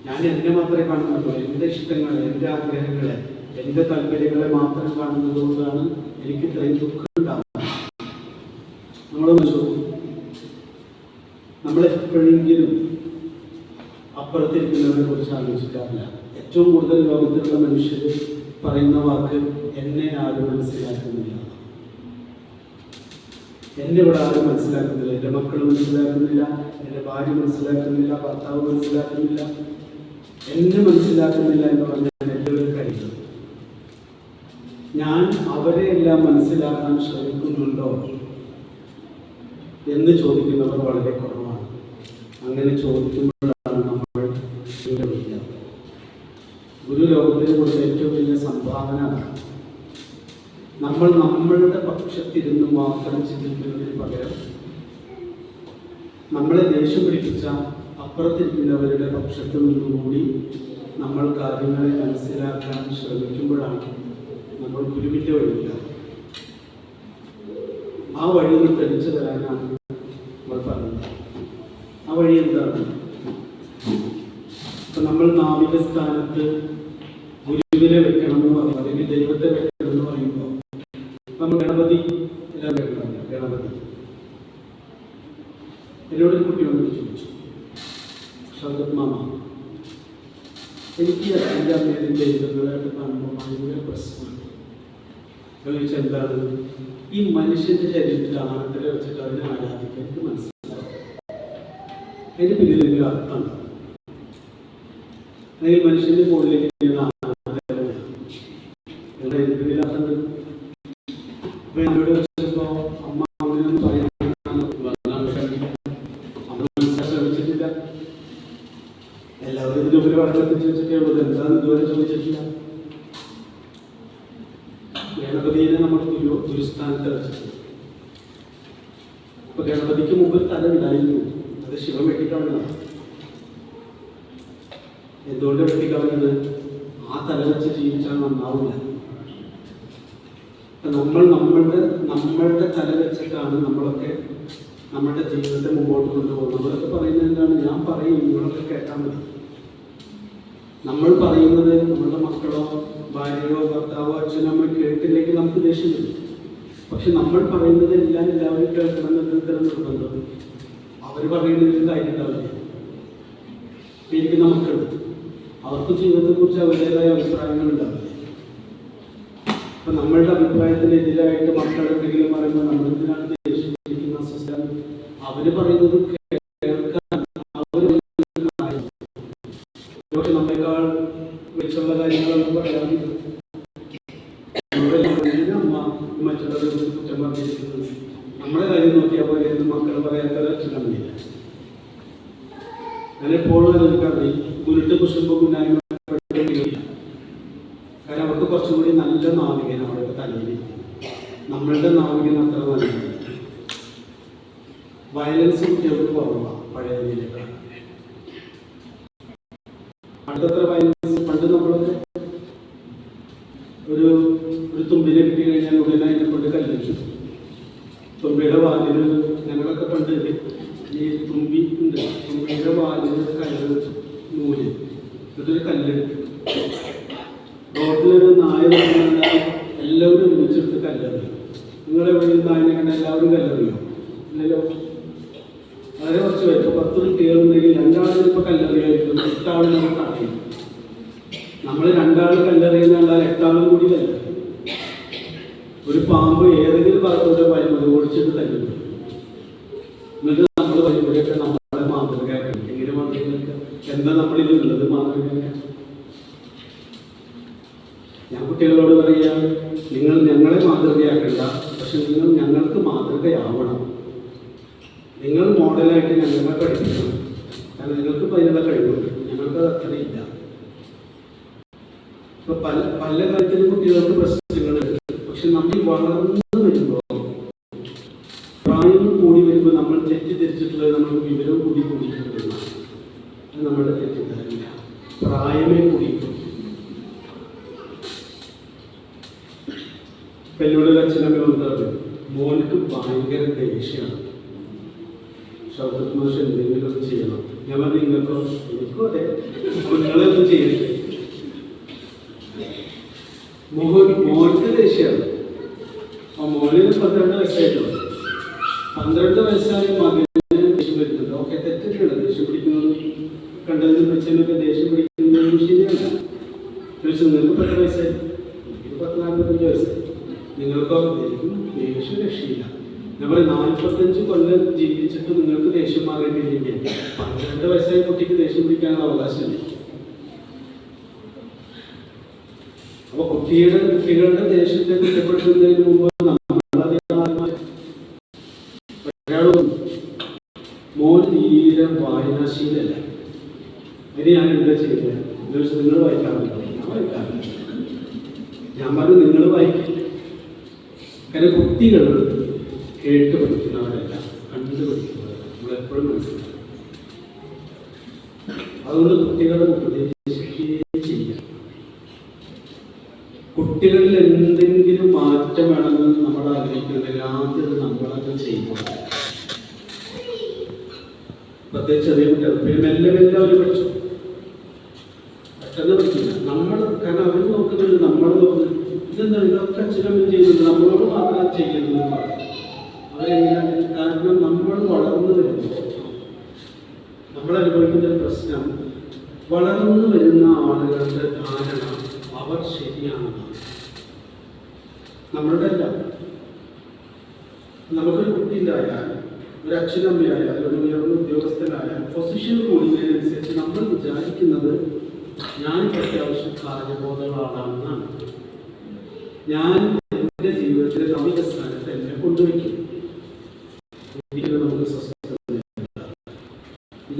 ഞാൻ എന്നെ മാത്രമേ കാണുന്നുള്ളൂ. എൻ്റെ ഇഷ്ടങ്ങളെ, എൻ്റെ ആഗ്രഹങ്ങളെ, എൻ്റെ താല്പര്യങ്ങളെ മാത്രം കാണുന്നത് കൊണ്ടാണ് എനിക്ക് ഇത്രയും ദുഃഖം ഉണ്ടാകുന്നത്. നമ്മളെപ്പോഴെങ്കിലും അപ്പുറത്തിരിക്കുന്നവരെ കുറിച്ച് ആലോചിക്കാറില്ല. ഏറ്റവും കൂടുതൽ ലോകത്തിലുള്ള മനുഷ്യർ പറയുന്ന വാക്ക് എന്നെ ആരും മനസ്സിലാക്കുന്നില്ല. എന്നെ ഇവിടെ ആരും മനസ്സിലാക്കുന്നില്ല. എൻ്റെ മക്കൾ മനസ്സിലാക്കുന്നില്ല, എൻ്റെ ഭാര്യ മനസ്സിലാക്കുന്നില്ല, ഭർത്താവ് മനസ്സിലാക്കുന്നില്ല, എന്നെ മനസ്സിലാക്കുന്നില്ല എന്ന് പറഞ്ഞാൽ എല്ലാവരും കഴിയുന്നത്. ഞാൻ അവരെ എല്ലാം മനസ്സിലാക്കാൻ ശ്രമിക്കുന്നുണ്ടോ എന്ന് ചോദിക്കുന്നവർ വളരെ കുറവാണ്. അങ്ങനെ ചോദിക്കുമ്പോഴാണ് നമ്മൾ ഗുരു ലോകത്തിന് കൊടുത്ത ഏറ്റവും വലിയ സംഭാവന. നമ്മൾ നമ്മളുടെ പക്ഷത്തിരുന്ന് മാത്രം ചിന്തിക്കുന്നതിന് പകരം നമ്മളെ ദേഷ്യം പിടിപ്പിച്ച അപ്പുറത്തിരിക്കുന്നവരുടെ പക്ഷത്തു നിന്നുകൂടി നമ്മൾ കാര്യങ്ങളെ മനസ്സിലാക്കാൻ ശ്രമിക്കുമ്പോഴാണ് നമ്മൾ ഗുരുവിൻ്റെ വഴിയില്ല. ആ വഴി ഒന്ന് തെളിച്ചു തരാനാണ് നമ്മൾ പറയുന്നത്. ആ വഴി എന്താണ്? ഇപ്പം നമ്മൾ നാവിക സ്ഥാനത്ത് ഗുരുവിനെ വെക്കണമെന്ന് പറയുമ്പോൾ, അല്ലെങ്കിൽ ദൈവത്തെ വെക്കണമെന്ന് പറയുമ്പോൾ നമ്മൾ ഗണപതി എല്ലാം വെക്കണം. ഗണപതി എന്നോടൊരു കുട്ടി വന്നിട്ട് ചോദിച്ചു, ഷൗക്കത്ത് മാമ, എനിക്ക് എൻ്റെ അമ്മയുടെ ദൈവങ്ങളായിട്ട് കാണുമ്പോൾ ഭയങ്കര പ്രശ്നമാണ്. ചോദിച്ചാൽ എന്താണ്? ഈ മനുഷ്യന്റെ ശരീരത്തിൽ ആണത്തിനെ വെച്ചിട്ട് അതിനെ ആരാധിക്കാൻ എനിക്ക് മനസ്സിലാവും. അതിന് പിന്നിലെങ്കിലും അർത്ഥം അല്ലെങ്കിൽ മനുഷ്യന്റെ മുകളിലേക്ക് എന്നോട് വെച്ചപ്പോ അമ്മ അങ്ങനെയൊന്നും പറയാൻ ശ്രമിച്ചിട്ടില്ല. എല്ലാവരും ഇതിനുപരി വളർത്തിച്ച് വെച്ചിട്ടേ ഉള്ളത്. എന്താണെന്ന് ഇതുവരെ ചോദിച്ചിട്ടില്ല. ഗണപതിയെ നമ്മൾ ഗുരുസ്ഥാനത്ത് വെച്ചിട്ടുണ്ട്. അപ്പൊ ഗണപതിക്ക് മുമ്പ് തല ഉണ്ടായിരുന്നു. അത് ശിവൻ വെട്ടിക്കളഞ്ഞതാണ്. എന്തുകൊണ്ട് വെട്ടിക്കളഞ്ഞത്? ആ തല വെച്ച് ജീവിച്ചാൽ നന്നാവില്ല. നമ്മളുടെ തല വെച്ചിട്ടാണ് നമ്മളൊക്കെ നമ്മുടെ ജീവിതത്തെ മുമ്പോട്ട് കൊണ്ടുപോകുന്നത്. നമ്മളൊക്കെ പറയുന്നത് എന്താണ്? ഞാൻ പറയും, നിങ്ങളൊക്കെ കേട്ടാൽ മതി. നമ്മൾ പറയുന്നത് നമ്മളുടെ മക്കളോ ഭാര്യയോ ഭർത്താവോ അച്ഛനോ അമ്മ കേട്ടില്ലെങ്കിൽ നമുക്ക് ദേഷ്യം വരും. പക്ഷെ നമ്മൾ പറയുന്നത് എല്ലാവരും കേൾക്കണം എന്നൊരു നിർബന്ധം. അവർ പറയുന്നതിൽ കാര്യം ഉണ്ടാവില്ല. ഇരിക്കുന്ന മക്കൾ, അവർക്ക് ജീവിതത്തെക്കുറിച്ച് അവരുടേതായ അഭിപ്രായങ്ങൾ ഉണ്ടാവില്ല. അപ്പൊ നമ്മളുടെ അഭിപ്രായത്തിനെതിരായിട്ട് മക്കൾ എന്തെങ്കിലും പറയുമ്പോൾ നമ്മളെന്തിനാണ് ദേഷ്യപ്പെട്ടിരിക്കുന്ന അസ്വസ്ഥ? അവര് പറയുന്നത് കേൾക്കാൻ പക്ഷെ നമ്മളെക്കാൾ വെച്ചുള്ള കാര്യങ്ങളൊന്നും പറയാറില്ല. അമ്മ മറ്റുള്ളവരെ കുറ്റം പറഞ്ഞിരിക്കുന്നത് നമ്മളെ കാര്യം നോക്കിയാൽ പോലെ മക്കൾ പറയാത്ത ചിലമില്ല. ഞാൻ എപ്പോഴും ആലോചിക്കാറുണ്ട്, ഗുരുട്ട് കുശുമ്പോ കുന്നായ്മ. കാരണം അവർക്ക് കുറച്ചും കൂടി നല്ല നാവികൻ അവരുടെ തലയിൽ. നമ്മളുടെ നാവികൻ അത്ര നല്ലത്. വയലൻസ് കുട്ടികൾക്ക് കുറവാണ് പഴയതിനേക്കാൾ. പണ്ടത്ര വയലൻസ്. പണ്ട് നമ്മളൊക്കെ ഒരു തുമ്പിനെ കിട്ടി കഴിഞ്ഞാൽ ഉടനെ അതിനെ കൊണ്ട് കല്ലെടുത്തു. തുമ്പിയുടെ വാലിന് ഞങ്ങളൊക്കെ പണ്ട് ഈ തുമ്പി ഉണ്ട്, തുമ്പിയുടെ വാലിന് കല്ലെടുത്തു, നൂല്, ഇതൊരു കല്ലെടുത്തു. റോഡിലൊരു നായ കണ്ടാൽ എല്ലാവരും ഒരുമിച്ചെടുത്ത് കല്ലെറിയും. നിങ്ങളെവിടെയും നായനെ കണ്ട എല്ലാവരും കല്ലെറിയോ? ഇല്ലല്ലോ. വളരെ കുറച്ച് പേര്. ഇപ്പോൾ 10 കുട്ടികളുണ്ടെങ്കിൽ 2 ആളുകൾ ഇപ്പോൾ കല്ലെറിയായിരിക്കും, 8 ആളുകൾ തടയും. നമ്മൾ 2 ആൾ കല്ലെറിയും. ഒരു പാമ്പ് ഏതെങ്കിലും ഭാഗത്തൂടെ വഴിമുറി ഓടിച്ചിട്ട് തരുന്നു. എന്നിട്ട് നമ്മൾ വഴിമുറിയൊക്കെ നമ്മളെ മാതൃകയാക്കണം. എങ്ങനെ മാതൃകയൊക്കെ എന്താ നമ്മളിലുള്ളത് മാതൃക? ഞാൻ കുട്ടികളോട് പറയാ, നിങ്ങൾ ഞങ്ങളെ മാതൃകയാക്കണ്ട, പക്ഷെ നിങ്ങൾ ഞങ്ങൾക്ക് മാതൃകയാവണം. നിങ്ങൾ മോഡലായിട്ട് ഞങ്ങളെ പഠിപ്പിക്കണം. കാരണം നിങ്ങൾക്ക് അതിനുള്ള കഴിവുണ്ട്, ഞങ്ങൾക്ക് അത് അത്രയില്ല. ഇപ്പൊ പല കാര്യത്തിലും കുട്ടികൾക്ക് പ്രശ്നങ്ങളുണ്ട്. പക്ഷെ നമ്മൾ വളർന്നു വരുമ്പോൾ, പ്രായം കൂടി വരുമ്പോൾ നമ്മൾ തെറ്റിദ്ധരിച്ചിട്ടുള്ളത് നമ്മൾ വിവരം കൂടിക്കൊണ്ടിരിക്കുന്നതാണ്. അത് നമ്മുടെ തെറ്റിദ്ധാരണ. പ്രായമേ കൂടിയിട്ടു. എന്നോട് അച്ഛനമ്മ വന്നത് മോനക്ക് ഭയങ്കര ദേഷ്യമാണ്, ഷൗക്കത്ത് മാഷ് എന്തെങ്കിലും ഒന്ന് ചെയ്യണം. ഞാൻ പറഞ്ഞു നിങ്ങൾക്കോ? എനിക്കും അതെ, നിങ്ങളെ ഒന്നും ചെയ്യരുത്. മോനക്ക് ദേഷ്യമാണ്. ആ മോന് 12 വയസ്സായിട്ടുള്ളൂ. 12 വയസ്സായ മകന് ദേഷ്യം വരുന്നുണ്ട്. ഓക്കെ, തെറ്റൊക്കെയാണ്. ദേഷ്യം പിടിക്കുന്നത് കണ്ടതിന് വെച്ചതിനൊക്കെ ദേഷ്യം പിടിക്കുന്നത് ശരിയല്ല. നിങ്ങൾക്ക് 10 വയസ്സായി, എനിക്ക് 45 വയസ്സായി. നിങ്ങൾക്കോ? ദേഷ്യം രക്ഷയില്ല. ഞാൻ പറയും 45 കൊല്ലം ജീവിച്ചിട്ട് നിങ്ങൾക്ക് ദേഷ്യം മാറിയിട്ടില്ലെങ്കിൽ 12 വയസ്സായ കുട്ടിക്ക് ദേഷ്യം പിടിക്കാനുള്ള അവകാശമില്ല. അപ്പൊ കുട്ടികളുടെ ദേഷ്യത്തെ കുറ്റപ്പെടുത്തുന്നതിന് മുമ്പ് മോൻ തീരെ വായനാശീലല്ല. അതിന് ഞാൻ എന്താ ചെയ്യുക? നിങ്ങൾ വായിക്കാറില്ല, ഞാൻ വായിക്കാറില്ല. ഞാൻ പറഞ്ഞു നിങ്ങൾ വായിക്കില്ല. കാരണം കുട്ടികൾ കേട്ട് പഠിക്കുന്നവരല്ല, കണ്ടു പഠിക്കുന്നവരല്ല. നമ്മളെപ്പോഴും മനസ്സിലാക്കും. അതുകൊണ്ട് കുട്ടികളെ ഉപദേശിക്കുകയും ചെയ്യാം. കുട്ടികളിൽ എന്തെങ്കിലും മാറ്റം വേണമെന്ന് നമ്മൾ ആഗ്രഹിക്കുന്നില്ല, ആദ്യം നമ്മളത് ചെയ്യുമ്പോൾ. പ്രത്യേകിച്ച് ചെറിയ കുട്ടികൾ മെല്ലെ മെല്ലെ അവർ പഠിച്ചു, പെട്ടെന്ന് പഠിക്കില്ല. നമ്മൾ കാരണം അവർ നോക്കുന്നുണ്ട്, നമ്മൾ നോക്കുന്നുണ്ട്. ഇതെന്താണ് ഇതൊക്കെ അച്ഛനമ്മ ചെയ്യുന്നത്, നമ്മളോട് മാത്രം ചെയ്യുന്നത് അവരെങ്ങനെയാണ്? കാരണം നമ്മൾ വളർന്നു വരുമ്പോൾ നമ്മൾ അനുഭവിക്കുന്ന ഒരു പ്രശ്നം, വളർന്നു വരുന്ന ആളുകളുടെ ധാരണ അവർ ശരിയാണെന്നാണ്. നമ്മളുടെ അല്ല. നമുക്കൊരു കുട്ടിയിലായാൽ, ഒരു അച്ഛനമ്മയായാൽ, ഒരു ഉയർന്ന ഉദ്യോഗസ്ഥനായാൽ, പൊസിഷൻ കൂടുന്നതിനനുസരിച്ച് നമ്മൾ വിചാരിക്കുന്നത് ഞാൻ അത്യാവശ്യം കാര്യബോധമുള്ള ആളാണെന്നാണ്. ഞാൻ എൻ്റെ ജീവിതത്തിലെ നവീന സ്ഥാനത്ത് എന്നെ കൊണ്ടുവയ്ക്കും. നമുക്ക് സ്വസ്ഥത.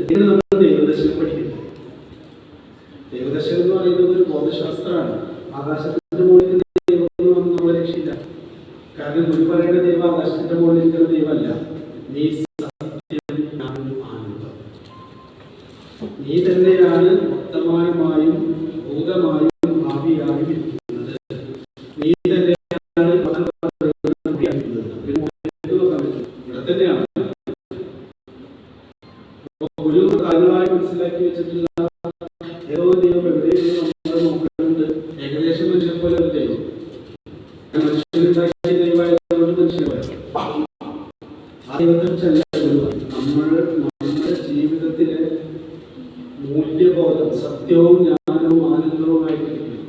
ഇതിന് നമ്മൾ ദൈവദർശനം പഠിക്കുന്നത്. ദൈവദർശനം എന്ന് പറയുന്നത് ഒരു ബോധശാസ്ത്രമാണ്. ആകാശത്തിന്റെ മുകളിൽ ദൈവം നമ്മളെ രക്ഷയില്ല. കാരണം ഗുരു പറയുന്ന ദൈവം ആകാശത്തിന്റെ മുകളിൽ ഇരിക്കുന്ന ദൈവമല്ല. നീ സത്യം, ജ്ഞാനം, ആനന്ദം. നീ തന്നെയാണ് വർത്തമാനമായും ഭൂതമായും ഭാവിയായും ഇരിക്കുന്നത്. നീ തന്നെയാണ് ഇവിടെ തന്നെയാണ്. ഗുരു കാര്യമായി മനസ്സിലാക്കി വെച്ചിട്ടുള്ള ഏതോ ദൈവം എവിടെയോ നമ്മൾ നോക്കുന്നുണ്ട്. ഏകദേശം മനുഷ്യനെ പോലെ ഒരു ദൈവം. മനുഷ്യനുണ്ടാക്കിയ ദൈവമായതുകൊണ്ട് മനുഷ്യനെ ആ ദൈവത്തെക്കുറിച്ചല്ല നമ്മുടെ ജീവിതത്തിലെ മൂല്യബോധം സത്യവും ജ്ഞാനവും ആനന്ദവുമായിട്ടിരിക്കും.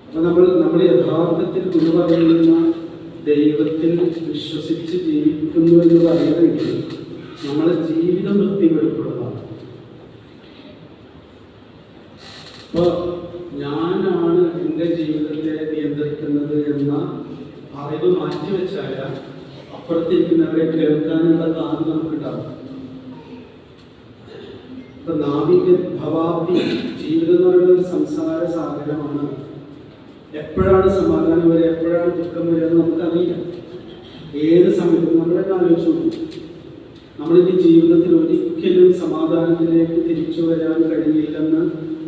അപ്പൊ നമ്മൾ യഥാർത്ഥത്തിൽ ഗുരു പറയുന്ന ദൈവത്തിൽ വിശ്വസിച്ച് ജീവിക്കുന്നു എന്ന് പറയുന്നെങ്കിൽ നമ്മളെ ജീവിതം വൃത്തിപ്പെടുത്തുന്നതാണ്. അപ്പൊ ഞാനാണ് എൻ്റെ ജീവിതത്തെ നിയന്ത്രിക്കുന്നത് എന്ന അറിവ് മാറ്റിവെച്ചാൽ അപ്പുറത്തിരിക്കുന്നവരെ കേൾക്കാനുള്ള കാര്യം നമുക്കുണ്ടാവും. ഇപ്പൊ നാവികൻ ഭവാബ്ദി ജീവിതം എന്ന് പറയുന്നത് ഒരു സംസാര സാഗരമാണ്. എപ്പോഴാണ് സമാധാനം വരിക, എപ്പോഴാണ് ദുഃഖം വരിക എന്ന് നമുക്കറിയില്ല. ഏത് സമയത്തും നമ്മളെ ആലോചിച്ചു നോക്കും. നമ്മളിൻ്റെ ജീവിതത്തിൽ ഒരിക്കലും സമാധാനത്തിലേക്ക് തിരിച്ചു വരാൻ കഴിയില്ലെന്ന്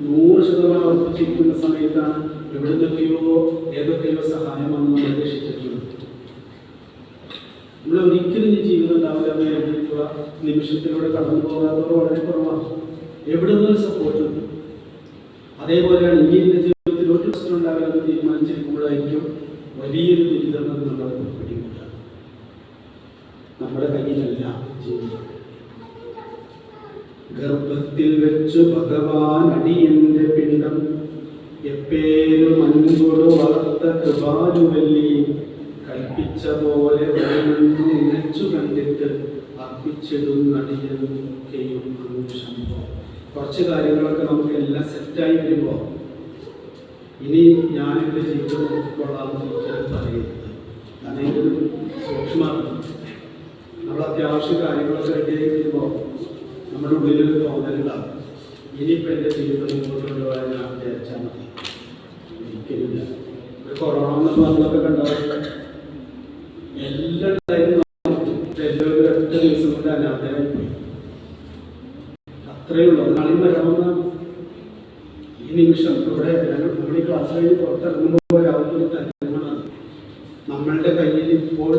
100% ഉറപ്പിച്ചിരിക്കുന്ന സമയത്താണ് എവിടുന്നൊക്കെയോ ഏതൊക്കെയോ സഹായമാണ് നമ്മൾ അന്വേഷിച്ചിട്ടുള്ളത്. നമ്മൾ ഒരിക്കലും ഈ ജീവിതം ഉണ്ടാവില്ല എഴുതിയിട്ടുള്ള നിമിഷത്തിലൂടെ കടന്നു പോകാത്തവർ വളരെ കുറവാണ്. എവിടെ നിന്നൊരു സപ്പോർട്ടുണ്ട്. അതേപോലെയാണ് ഇനി എൻ്റെ ജീവിതത്തിൽ ഒരു പ്രശ്നം ഉണ്ടാവില്ലെന്ന് തീരുമാനിച്ചിരിക്കുമ്പോഴായിരിക്കും വലിയൊരു ദുരിതം നമ്മളെ പിടികൂടുക. നമ്മുടെ കയ്യിലല്ല ജീവിതം. ഗർഭത്തിൽ വെച്ച് ഭഗവാൻ അടിയന്റെ പിണ്ടം എപ്പേരും മൻകൊടു വളർത്ത കൃപാലുവല്ലി കൽപ്പിച്ച പോലെ ഉണച്ചു കണ്ടിട്ട് അർപ്പിച്ചിടുന്നടിയും ശംഭോ. കുറച്ച് കാര്യങ്ങളൊക്കെ നമുക്ക് എല്ലാം സെറ്റായി വരുമ്പോൾ ഇനി ഞാനെൻ്റെ ജീവിതം നോക്കിക്കൊള്ളാമെന്ന് ഒരിക്കലും പറയുന്നത്. കാരണം ഇതൊരു സൂക്ഷ്മമാണ്. നമ്മൾ അത്യാവശ്യ കാര്യങ്ങളൊക്കെ റെഡിയായി വരുമ്പോൾ നമ്മുടെ ഉള്ളിലൊരു തോന്നലുണ്ടാകും, ഇനിയിപ്പോൾ എൻ്റെ ജീവിതം മുന്നോട്ട് കൊണ്ടുപോകാൻ ഞാൻ വിചാരിച്ചാൽ മതി. ഒരിക്കലില്ല. ഒരു കൊറോണ എന്ന് പറഞ്ഞതൊക്കെ കണ്ടാൽ എല്ലാം എല്ലാവരും 8 ദിവസം കൊണ്ട് അനാഥരായി പോയി. അത്രയേ ഉള്ളൂ. നാളെയും വരാവുന്ന ഈ നിമിഷം ഇവിടെ നമ്മൾ ഈ ക്ലാസ് കഴിഞ്ഞ് പുറത്തിറങ്ങുമ്പോൾ വരാവുന്നൊരു കാര്യങ്ങളാണ്. നമ്മളുടെ കയ്യിൽ ഇപ്പോൾ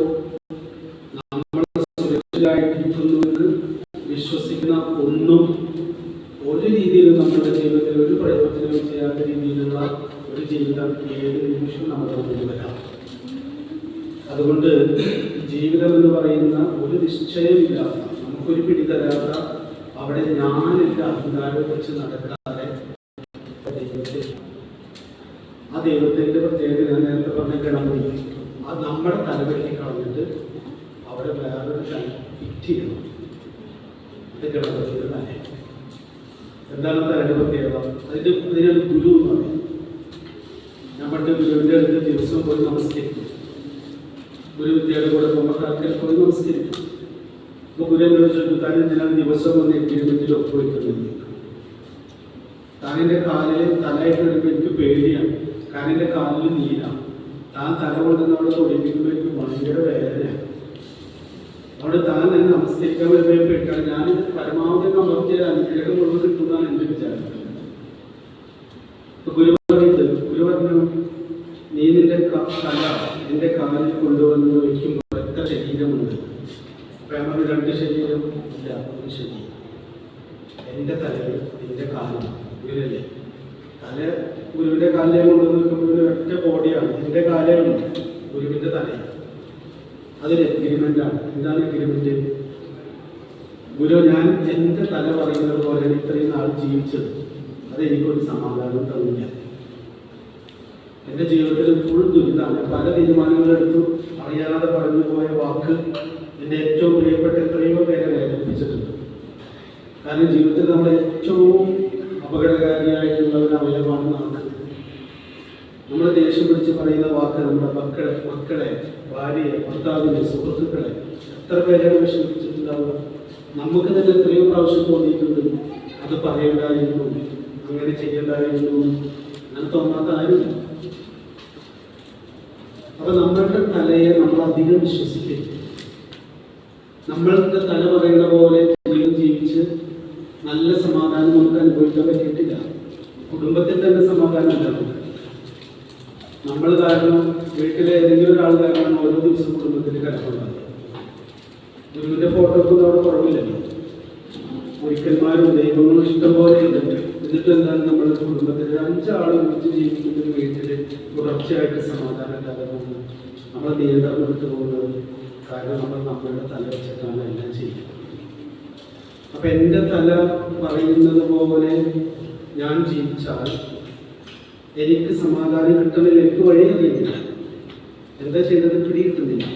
നമ്മൾ സുരക്ഷിതരായിട്ടിരിക്കുന്നുവെന്ന് വിശ്വസിക്കുന്ന ഒന്നും ഒരു രീതിയിലും നമ്മുടെ ജീവിതത്തിൽ ഒരു പ്രയോജനവും ചെയ്യാത്ത രീതിയിലുള്ള ഒരു ജീവിതം ഏത് നിമിഷം നമ്മുടെ മുന്നിൽ വരാം. അതുകൊണ്ട് ജീവിതം എന്ന് പറയുന്ന ഒരു നിശ്ചയമില്ലാത്ത, നമുക്കൊരു പിടിതരാത്ത, അവിടെ ഞാനെൻ്റെ അഹങ്കാരം വെച്ച് നടക്കാതെ ആ ദൈവത്തിൻ്റെ പ്രത്യേകത ഞാൻ നേരത്തെ പറഞ്ഞ ഗണപതി അത് നമ്മുടെ തലവെട്ടി കളഞ്ഞിട്ട് അവിടെ വേറൊരു ഫിറ്റ് ചെയ്യണം. അത് ഗണപതിയുടെ തല. എന്താണ് തലയുടെ പ്രത്യേകത? അതിനൊരു ഗുരു എന്ന് പറയും. ഞാൻ പണ്ട് ഗുരുവിൻ്റെ അടുത്ത് ദിവസം പോയി നമസ്കരിക്കും. ഗുരുവിദ്യയുടെ കൂടെ പോകുമ്പോൾ ആൾക്കാർ പോയി നമസ്കരിക്കും. അപ്പോൾ ഗുരു എന്നോട് ചോദിക്കും, താൻ എന്തിനാണ് ദിവസം വന്ന് എഗ്രിമെൻറ്റിൽ ഒപ്പുവെക്കുന്നത്? താനെൻ്റെ കാലിൽ തലയിട്ട് വരുമ്പോൾ എനിക്ക് പേടിയാണ്. കാരണം എൻ്റെ കാലിൽ നീരാണ്. താൻ തല കൊണ്ടുവന്ന് അവിടെ തൊടിപ്പിക്കുമ്പോൾ എനിക്ക് ഭയങ്കര വേദനയാണ്. അവിടെ താൻ എന്നെ നമസ്കരിക്കാൻ വരുമ്പോൾ പേടിക്കാണ്. ഞാനിത് പരമാവധി നമുക്ക് അനുഗ്രഹം കൊണ്ട് കിട്ടുന്നതാണ് എൻ്റെ വിചാരം. ഗുരു പറഞ്ഞു, നീ നിന്റെ തല എൻ്റെ കാലിൽ കൊണ്ടുവന്ന് വയ്ക്കുമ്പോൾ എത്ര ശരീരമുണ്ട്? അപ്പം 2 ശരീരം ഇല്ല, 1 ശരീരം. എൻ്റെ തലയിൽ നിന്റെ കാലിൽ ഗുരുവല്ലേ. തല ഗുരുവിൻ്റെ കാലിലെ കൊണ്ടുവന്ന് വയ്ക്കുമ്പോൾ ഒറ്റ ബോഡിയാണ്. എൻ്റെ കാലയാണ് ഗുരുവിൻ്റെ തലയാണ്. അതൊരു എഗ്രിമെൻ്റാണ്. എന്താണ് എഗ്രിമെൻ്റ്? ഗുരു, ഞാൻ എൻ്റെ തല പറയുന്നത് പോലെ ഇത്രയും നാൾ ജീവിച്ചത്, അതെനിക്കൊരു സമാധാനം തന്നില്ല. എൻ്റെ ജീവിതത്തിൽ ഫുൾ ദുരിതമാണ്. പല തീരുമാനങ്ങളെടുത്തു. അറിയാതെ പറഞ്ഞു പോയ വാക്ക് എൻ്റെ ഏറ്റവും പ്രിയപ്പെട്ട എത്രയോ പേരെ വേദനിപ്പിച്ചിട്ടുണ്ട്. കാരണം ജീവിതത്തിൽ നമ്മുടെ ഏറ്റവും അപകടകാരിയായിട്ടുള്ള ഒരു അവയവമാണ് നാക്ക്. നമ്മൾ ദേഷ്യം പിടിച്ച് പറയുന്ന വാക്ക് നമ്മുടെ മക്കളെ, ഭാര്യയെ, ഭർത്താവിനെ, സുഹൃത്തുക്കളെ എത്ര പേരെയാണ് വിഷമിപ്പിച്ചിട്ടുണ്ടാവുക. നമുക്ക് തന്നെ എത്രയോ പ്രാവശ്യം തോന്നിയിട്ടുണ്ട് അത് പറയണ്ടായിരുന്നു, അങ്ങനെ ചെയ്യണ്ടായിരുന്നു, അങ്ങനെ തോന്നാത്ത ആരുമില്ല. അപ്പൊ നമ്മളുടെ തലയെ നമ്മൾ അധികം വിശ്വസിക്കരുത്. നമ്മളുടെ തല പറയുന്ന പോലെ ജീവിതം ജീവിച്ച് നല്ല സമാധാനം നമുക്ക് അനുഭവിക്കാൻ പറ്റിയിട്ടില്ല. കുടുംബത്തിൽ തന്നെ സമാധാനം ഉണ്ടാവില്ല. നമ്മൾ കാരണം, വീട്ടിലെ ഏതെങ്കിലും ഒരാൾ കാരണം ഓരോ ദിവസം കുടുംബത്തിൽ കിടപ്പുണ്ടാകും. ഗുരുവിൻ്റെ ഫോട്ടോക്കൊന്നും അവിടെ കുറവില്ലല്ലോ. ഒരിക്കന്മാരും ദൈവങ്ങളും ഇഷ്ടംപോലെ ഉണ്ട്. എന്നിട്ട് എന്താണ് നമ്മളുടെ കുടുംബത്തിൽ 5 ആൾ ഒരുമിച്ച് ജീവിക്കുന്ന ഒരു വീട്ടിൽ തുടർച്ചയായിട്ട് സമാധാനമില്ലാതെ പോകുന്നത്, നമ്മൾ നിയന്ത്രണം വിട്ടു പോകുന്നത്. കാരണം നമ്മളുടെ തല വെച്ചിട്ടാണ് എല്ലാം ചെയ്യുന്നത്. അപ്പം എൻ്റെ തല പറയുന്നത് പോലെ ഞാൻ ജീവിച്ചാൽ എനിക്ക് സമാധാനം കിട്ടണമെങ്കിൽ എനിക്ക് വഴി അറിയുന്നില്ല. എന്താ ചെയ്തത് പിടികിട്ടുന്നില്ല.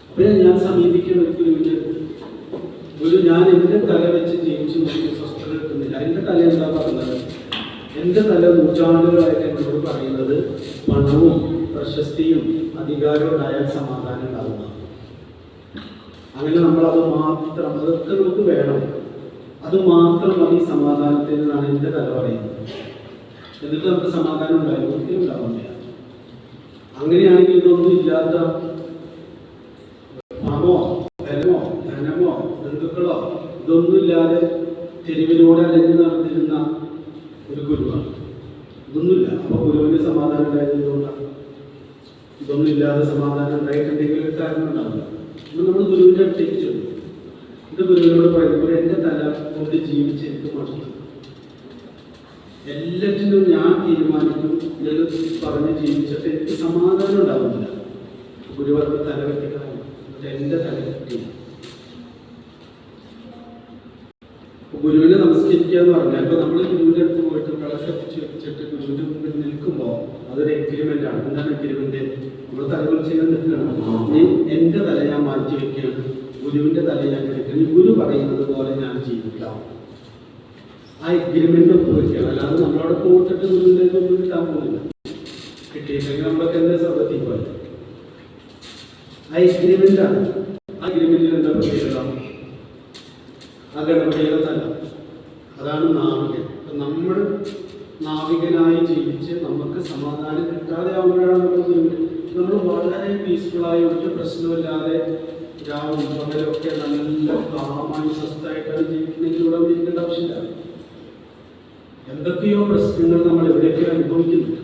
അപ്പോൾ ഞാൻ സമീപിക്കുന്ന ഒരു ഗുരുവിൻ്റെ ഗുരു, ഞാൻ എൻ്റെ തല വെച്ച് ജീവിച്ചു നോക്കി സ്വസ്ഥത കിട്ടുന്നില്ല. എൻ്റെ തല എന്താ പറയുന്നത്? എൻ്റെ തല നൂറ്റാണ്ടുകളായിട്ട് എന്നോട് പറയുന്നത് പണവും പ്രശസ്തിയും അധികാരവും ഉണ്ടായാൽ സമാധാനം ഉണ്ടാവുക. അങ്ങനെ നമ്മളത് മാത്രം, അതൊക്കെ നമുക്ക് വേണം, അത് മാത്രം മതി സമാധാനത്തിൽ നിന്നാണ് എൻ്റെ തല പറയുന്നത്. എന്നിട്ട് നമുക്ക് സമാധാനം ഉണ്ടായിരുന്നു, ഒരിക്കലും ഉണ്ടാവുന്നില്ല. അങ്ങനെയാണെങ്കിൽ ഇതൊന്നും ഇല്ലാത്ത പണമോ ധനമോ ബന്ധുക്കളോ ഇതൊന്നുമില്ലാതെ തെരുവിലൂടെ അലഞ്ഞു നടന്നിരുന്ന ഒരു ഗുരുവാണ്. ഇതൊന്നുമില്ല. അപ്പോൾ ഗുരുവിന് സമാധാനം ഉണ്ടായത് എന്തുകൊണ്ടാണ്? ഇതൊന്നും ഇല്ലാതെ സമാധാനം ഉണ്ടായിട്ടുണ്ടെങ്കിൽ ഒരു കാരണം ഉണ്ടാവില്ല. അപ്പോൾ നമ്മൾ ഗുരുവിൻ്റെ അടുത്തേക്ക് ചെന്നു. ഇത് ഗുരുവിനോട് പറയുമ്പോൾ എൻ്റെ തല കൊണ്ട് ജീവിച്ച് എനിക്ക് മടുത്തു, എല്ലാറ്റിനും ഞാൻ തീരുമാനിക്കും എന്ന് പറഞ്ഞ് ജീവിച്ചിട്ട് എനിക്ക് സമാധാനം ഉണ്ടാവുന്നില്ല. ഗുരുവർക്ക് തല വെട്ടിക്കളയും. എൻ്റെ തല വെട്ടില്ല. ഗുരുവിനെ നമസ്കരിക്കുക എന്ന് പറഞ്ഞാൽ ഇപ്പോൾ നമ്മൾ ഗുരുവിൻ്റെ അടുത്ത് പോയിട്ട് വിളക്ക് കത്തിച്ച് വെച്ചിട്ട് ഗുരുവിൻ്റെ മുമ്പിൽ നിൽക്കുമ്പോൾ അതൊരു എഗ്രിമെൻ്റ് ആണ്. എന്താണ് എഗ്രിമെൻ്റ്? നമ്മൾ തലകൾ ചെയ്യാൻ നിൽക്കുകയാണ്. നീ എൻ്റെ തല ഞാൻ മാറ്റി വയ്ക്കുകയാണ്, ഗുരുവിൻ്റെ തല ഞാൻ എടുക്കുകയാണ്, ഗുരു പറയുന്നത് പോലെ ഞാൻ ജീവിക്കാം. ആ എഗ്രിമെൻ്റ് ഒപ്പുവെക്കുകയാണ്. അല്ലാതെ നമ്മളവിടെ പോയിട്ടിട്ട് ഗുരുവിൻ്റെ ഒന്നും കിട്ടാൻ പോകുന്നില്ല. കിട്ടിയില്ലെങ്കിൽ നമ്മളൊക്കെ എന്താ സർവത്തിൽ പോലെ ആ എഗ്രിമെൻ്റാണ്. ആ എഗ്രിമെൻറ്റിൽ എന്താ പ്രത്യേകത? ആ ഗണപതിയുടെ തല, അതാണ് നാവികൻ. നമ്മൾ നാവികനായി ജീവിച്ച് നമുക്ക് സമാധാനം കിട്ടാതെ ആവുമ്പോഴാണ് നമ്മൾ വളരെ പീസ്ഫുള്ളായി ഒരു പ്രശ്നമില്ലാതെ രാവും പകലൊക്കെ നല്ല കാമായി സ്വസ്ഥമായിട്ടാണ് ജീവിക്കുന്നതിലൂടെ ഇരിക്കേണ്ട ആവശ്യമില്ല. എന്തൊക്കെയോ പ്രശ്നങ്ങൾ നമ്മൾ എവിടെയൊക്കെയോ അനുഭവിക്കുന്നുണ്ട്,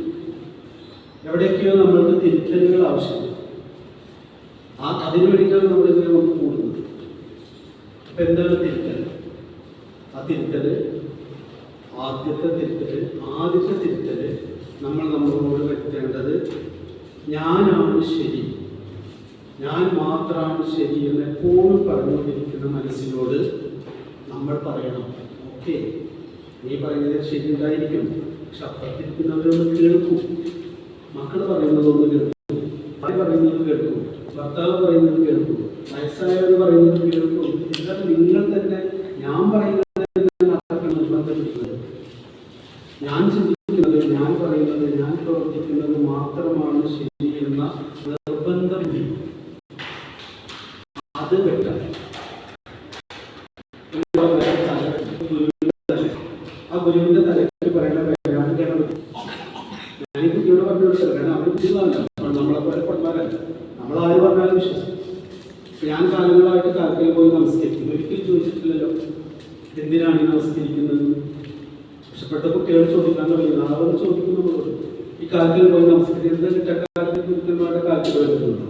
എവിടെയൊക്കെയോ നമ്മൾക്ക് തിരുത്തലുകൾ ആവശ്യമുണ്ട്. അതിനു വേണ്ടിയിട്ടാണ് നമ്മളിതിനെ നമുക്ക് കൂടുന്നത്. അപ്പം എന്താണ് തിരുത്തൽ? ആ തിരുത്തൽ ആദ്യത്തെ തിരുത്തൽ നമ്മൾ നമ്മളോട് വരുത്തേണ്ടത് ഞാനാണ് ശരി, ഞാൻ മാത്രമാണ് ശരി എന്ന് എപ്പോഴും പറഞ്ഞുകൊണ്ടിരിക്കുന്ന മനസ്സിനോട് നമ്മൾ പറയണം, ഓക്കെ നീ പറയുന്നത് ശരി ഉണ്ടായിരിക്കും, പക്ഷെ അപ്പുറത്തിരിക്കുന്നവരൊന്ന് കേൾക്കും, മക്കൾ പറയുന്നതൊന്ന് കേൾക്കും, ഭാര്യ പറയുന്നത് കേൾക്കും, ഭർത്താവ് പറയുന്നത് കേൾക്കും, വയസ്സായവർ പറയുന്നത് കേൾക്കും. എന്നാൽ നിങ്ങൾ തന്നെ ഞാൻ പറയുന്നത് ഞാൻ ചിന്തിക്കുന്നത്, ഞാൻ പറയുന്നത്, ഞാൻ പ്രവർത്തിക്കുന്നത് മാത്രമാണ് ശരി എന്ന നിർബന്ധമില്ല. അത് വെട്ടാൻ ആ ഗുരുവിന്റെ തലയ്ക്ക് പറയുന്ന പേരാണ് ഗണപതി. ഞാൻ ഈ കുട്ടിയോട് പറഞ്ഞു കൊടുത്തത് കാരണം അവർ കുട്ടികളല്ല, നമ്മളെ പോലെ പഠിമാരല്ല, നമ്മളാര് പറഞ്ഞാലും വിശ്വസിക്കും. ഞാൻ കാലങ്ങളായിട്ട് കാലത്തിൽ പോയി നമസ്കരിക്കുന്നു, ഒരിക്കലും ചോദിച്ചിട്ടില്ലല്ലോ എന്തിനാണ് ഈ നമസ്കരിക്കുന്നത്. പക്ഷെ പെട്ട കുട്ടികൾ ചോദിക്കാൻ തുടങ്ങി, നാളെ ചോദിക്കുന്നതോട് ഈ കാലത്തിൽ പോയി നമസ്കരിക്കുന്നത് ചക്കാലത്തിൽ ഗുരുക്കന്മാരുടെ കാലത്തിൽ വരുന്നുണ്ടോ?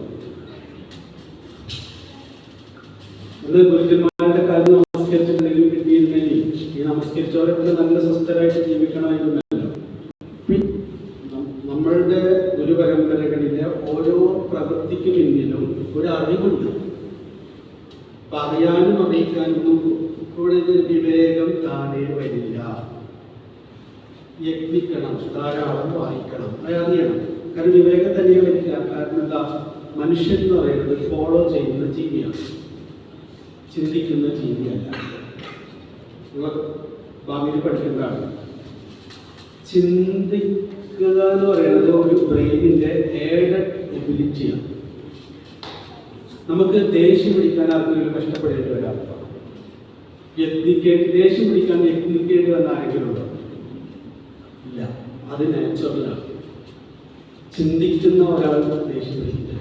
അന്ന് ഗുരുക്കന്മാരുടെ കാലത്ത് നമസ്കരിച്ചിട്ടുണ്ടെങ്കിൽ കിട്ടിയിരുന്നെങ്കിൽ ഈ നമസ്കരിച്ചവരൊക്കെ നല്ല സ്വസ്ഥരായിട്ട് ജീവിക്കണമായിരുന്നല്ലോ. നമ്മളുടെ ഗുരുപരമ്പരകളിലെ ഓരോ പ്രവൃത്തിക്ക് പിന്നിലും ഒരു അറിവുണ്ട്. പറയാനും അറിയിക്കാനൊന്നും ഇവിടെ വിവേകം താനേ വരില്ല. യജ്ഞിക്കണം, ധാരാളം വായിക്കണം, അറിയണം. കാരണം വിവേകം തന്നെ വരില്ല. കാരണം എന്താ? മനുഷ്യൻ എന്ന് പറയുന്നത് ഫോളോ ചെയ്യുന്ന ജീവിയാണ്, ചിന്തിക്കുന്ന ജീവിയല്ല. നിങ്ങൾ ഭാവിയിൽ പഠിക്കേണ്ടതാണ്. ചിന്തിക്കുക എന്ന് പറയുന്നത് ഒരു ബ്രെയിനിന്റെ ഏഡഡ് എബിലിറ്റിയാണ്. നമുക്ക് ദേഷ്യം പിടിക്കാൻ ആർക്കെങ്കിലും കഷ്ടപ്പെടേണ്ടി വരാം, ദേഷ്യം പിടിക്കാൻ യത്നിക്കേണ്ടി വന്ന ആരെങ്കിലും ഉണ്ടോ? ഇല്ല, അത് നാച്ചുറലാണ്. ചിന്തിക്കുന്ന ഒരാൾ ദേഷ്യം പിടിക്കില്ല.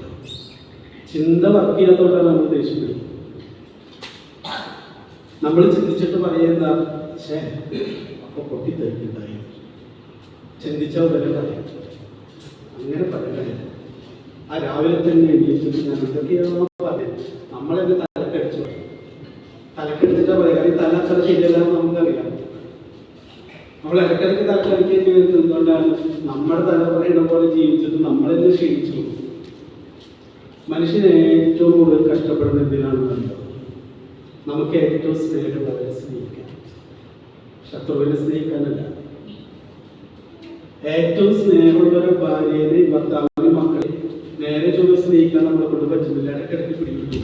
ചിന്ത വർക്ക് ചെയ്യാത്തോണ്ടാണ് നമ്മൾ ദേഷ്യം പിടിക്കുന്നത്. നമ്മൾ ചിന്തിച്ചിട്ട് പറയുന്ന അപ്പൊ പൊട്ടിത്തെറിക്കുണ്ടായി, ചിന്തിച്ച ഉടനെ പറയാം, അങ്ങനെ പറയാം. ആ രാവിലെ തന്നെ എണീറ്റിട്ട് ഞാൻ എന്തൊക്കെയാണോ പറയുന്നത്, നമ്മളെന്നെ തലക്കടിച്ചിട്ടാ പറയാം. കാരണം തല അത്ര ശരിയല്ലാന്ന് നമുക്കറിയാം. നമ്മൾ ഇടയ്ക്കിടയ്ക്ക് തലക്കടിക്കേണ്ടി വരുന്നത് എന്തുകൊണ്ടാണ്? നമ്മുടെ തല പറയുന്ന പോലെ ജീവിച്ചിട്ട് നമ്മളെന്നെ ക്ഷീണിച്ചു. മനുഷ്യനെ ഏറ്റവും കൂടുതൽ കഷ്ടപ്പെടുന്ന എന്തിനാണെന്നല്ലോ, നമുക്ക് ഏറ്റവും സ്നേഹമുള്ളവരെ സ്നേഹിക്കാൻ, ശത്രുവിനെ സ്നേഹിക്കാനല്ല. ഏറ്റവും സ്നേഹമുള്ളൊരു ഭാര്യനെ, ഭർത്താവിനെ, മക്കളെ നേരെ ചൊവ്വ സ്നേഹിക്കാൻ നമ്മളെ കൊണ്ട് പറ്റുന്നില്ല. ഇടയ്ക്കിടയ്ക്ക് പിടികിട്ടു.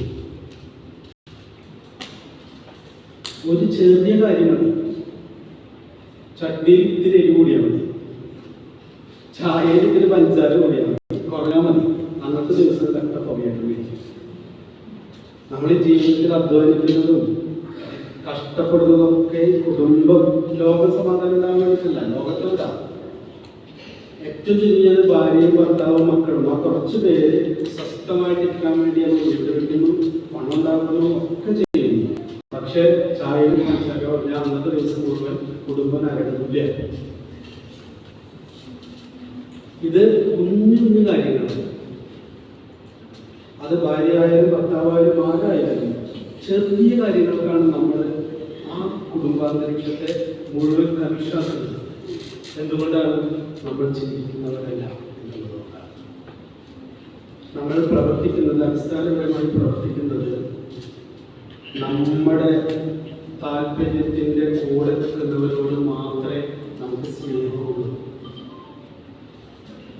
ഒരു ചെറിയ കാര്യമാണ്, ചട്ടിയിൽ ഇത്തിരി എരി കൂടിയാൽ മതി, ചായയിൽ ഇത്തിരി പഞ്ചാര കൂടിയാൽ മതി, കുറഞ്ഞാൽ മതി, അന്നത്തെ ദിവസങ്ങളിലൊക്കെ കുറയായിട്ട് മേടിക്കും. നമ്മൾ ജീവിതത്തിൽ അധ്വാനിക്കുന്നതും കഷ്ടപ്പെടുന്നതൊക്കെ കുടുംബം, ലോക സമാധാനം ഉണ്ടാകാൻ വേണ്ടിയിട്ടില്ല, ലോകത്തിലുണ്ടാകും. ഏറ്റവും ചുരുങ്ങിയത് ഭാര്യയും ഭർത്താവും മക്കളും ആ കുറച്ച് പേര് സ്വസ്ഥമായിട്ടിരിക്കാൻ വേണ്ടി അത് വീട്ടിലിരിക്കുന്നു, പണം ഉണ്ടാക്കുന്നു, ഒക്കെ ചെയ്യുന്നു. പക്ഷെ ചായയിൽ പഞ്ചാര പറഞ്ഞാൽ അന്നത്തെ ദിവസം മുഴുവൻ കുടുംബം നരകമില്ല. ഇത് കുഞ്ഞു കുഞ്ഞു കാര്യങ്ങളാണ്. അത് ഭാര്യയായാലും ഭർത്താവായാലും ആരായാലും ചെറിയ കാര്യങ്ങൾക്കാണ് നമ്മൾ ആ കുടുംബാന്തരീക്ഷത്തെ മുഴുവൻ അവിശ്വാസം. എന്തുകൊണ്ടാണ്? നമ്മൾ ചിന്തിക്കുന്നവരല്ല എന്നുള്ളതുകൊണ്ടാണ്. നമ്മൾ പ്രവർത്തിക്കുന്നത്, അടിസ്ഥാനപരമായി പ്രവർത്തിക്കുന്നത് നമ്മുടെ താല്പര്യത്തിൻ്റെ കൂടെ നിൽക്കുന്നവരോട് മാത്രമേ നമുക്ക് സ്നേഹമുള്ളൂ.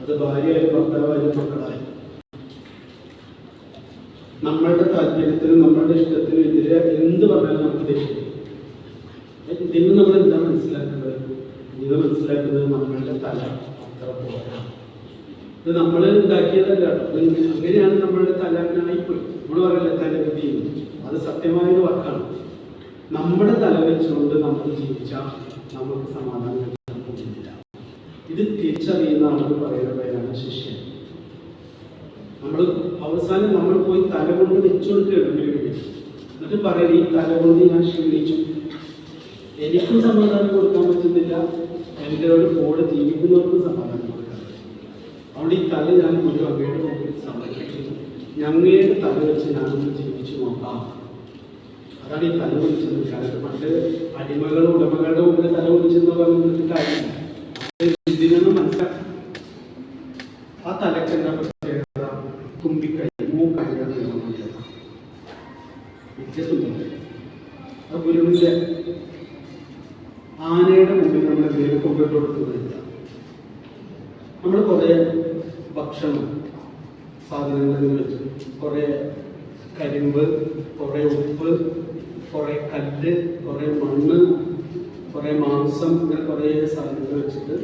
അത് ഭാര്യയായാലും ഭർത്താവായാലും മക്കളായാലും നമ്മളുടെ താല്പര്യത്തിനും നമ്മളുടെ ഇഷ്ടത്തിനും എതിരെ എന്ത് പറഞ്ഞാലും നമുക്ക് ദേഷ്യം. ഇതിൽ നിന്ന് നമ്മൾ എന്താ മനസ്സിലാക്കുന്നത്? ഇത് മനസ്സിലാക്കുന്നത് നമ്മളുടെ തല അത്ര പോരാ. ഇത് നമ്മൾ ഉണ്ടാക്കിയതല്ല. അങ്ങനെയാണ് നമ്മളുടെ തല അങ്ങനെ ആയിപ്പോയി. നമ്മൾ പറയല്ലേ തലവിധി, അത് സത്യമായൊരു വാക്കാണ്. നമ്മുടെ തല വെച്ചുകൊണ്ട് നമ്മൾ ജീവിച്ചാൽ നമുക്ക് സമാധാനം കിട്ടുന്നില്ല. ഇത് തിരിച്ചറിയുന്ന ആൾക്ക് പറയുന്ന പേരാണ് ശിഷ്യൻ. നമ്മൾ അവസാനം നമ്മൾ പോയി തല കൊണ്ട് വെച്ചുകൊടുക്കുകയാണ്. എന്നിട്ട് പറയണം, ഈ തല കൊണ്ട് ഞാൻ ക്ഷീണിച്ചു, എനിക്കും സമാധാനം കൊടുക്കാൻ പറ്റുന്നില്ല, എൻ്റെ കൂടെ ജീവിക്കുന്നവർക്കും സമാധാനം കൊടുക്കാൻ പറ്റും. അവിടെ ഈ തല ഞാൻ ഒരു അങ്ങയുടെ മുമ്പിൽ സമർപ്പിക്കുന്നു. ഞങ്ങളുടെ തല വെച്ച് ഞാനൊന്ന് ജീവിച്ചു നോക്കാം. അതാണ് ഈ തല വിളിച്ചത്. കാരണം പണ്ട് അടിമകളും ഉടമകളുടെ മുമ്പിൽ തല വിളിച്ചെന്ന് പറഞ്ഞിട്ട് കാര്യമില്ല. ഇതിനൊന്നും മനസ്സിലാക്കാം. ആ തലയ്ക്ക് എന്താ പ്രത്യേകത? തുമ്പിക്കൈ, മൂക്കൈ, ആ ഗുരുവിന്റെ ആനയുടെ മുമ്പിൽ നമ്മൾ എന്തെങ്കിലും കൊണ്ടിട്ട് കൊടുക്കുന്നില്ല. നമ്മൾ കുറേ ഭക്ഷണം സാധനങ്ങളിൽ വെച്ച് കുറേ കരിമ്പ്, കുറേ ഉപ്പ്, കുറേ കല്ല്, കുറേ മണ്ണ്, കുറേ മാംസം, ഇങ്ങനെ കുറേ സാധനങ്ങൾ വെച്ചിട്ട്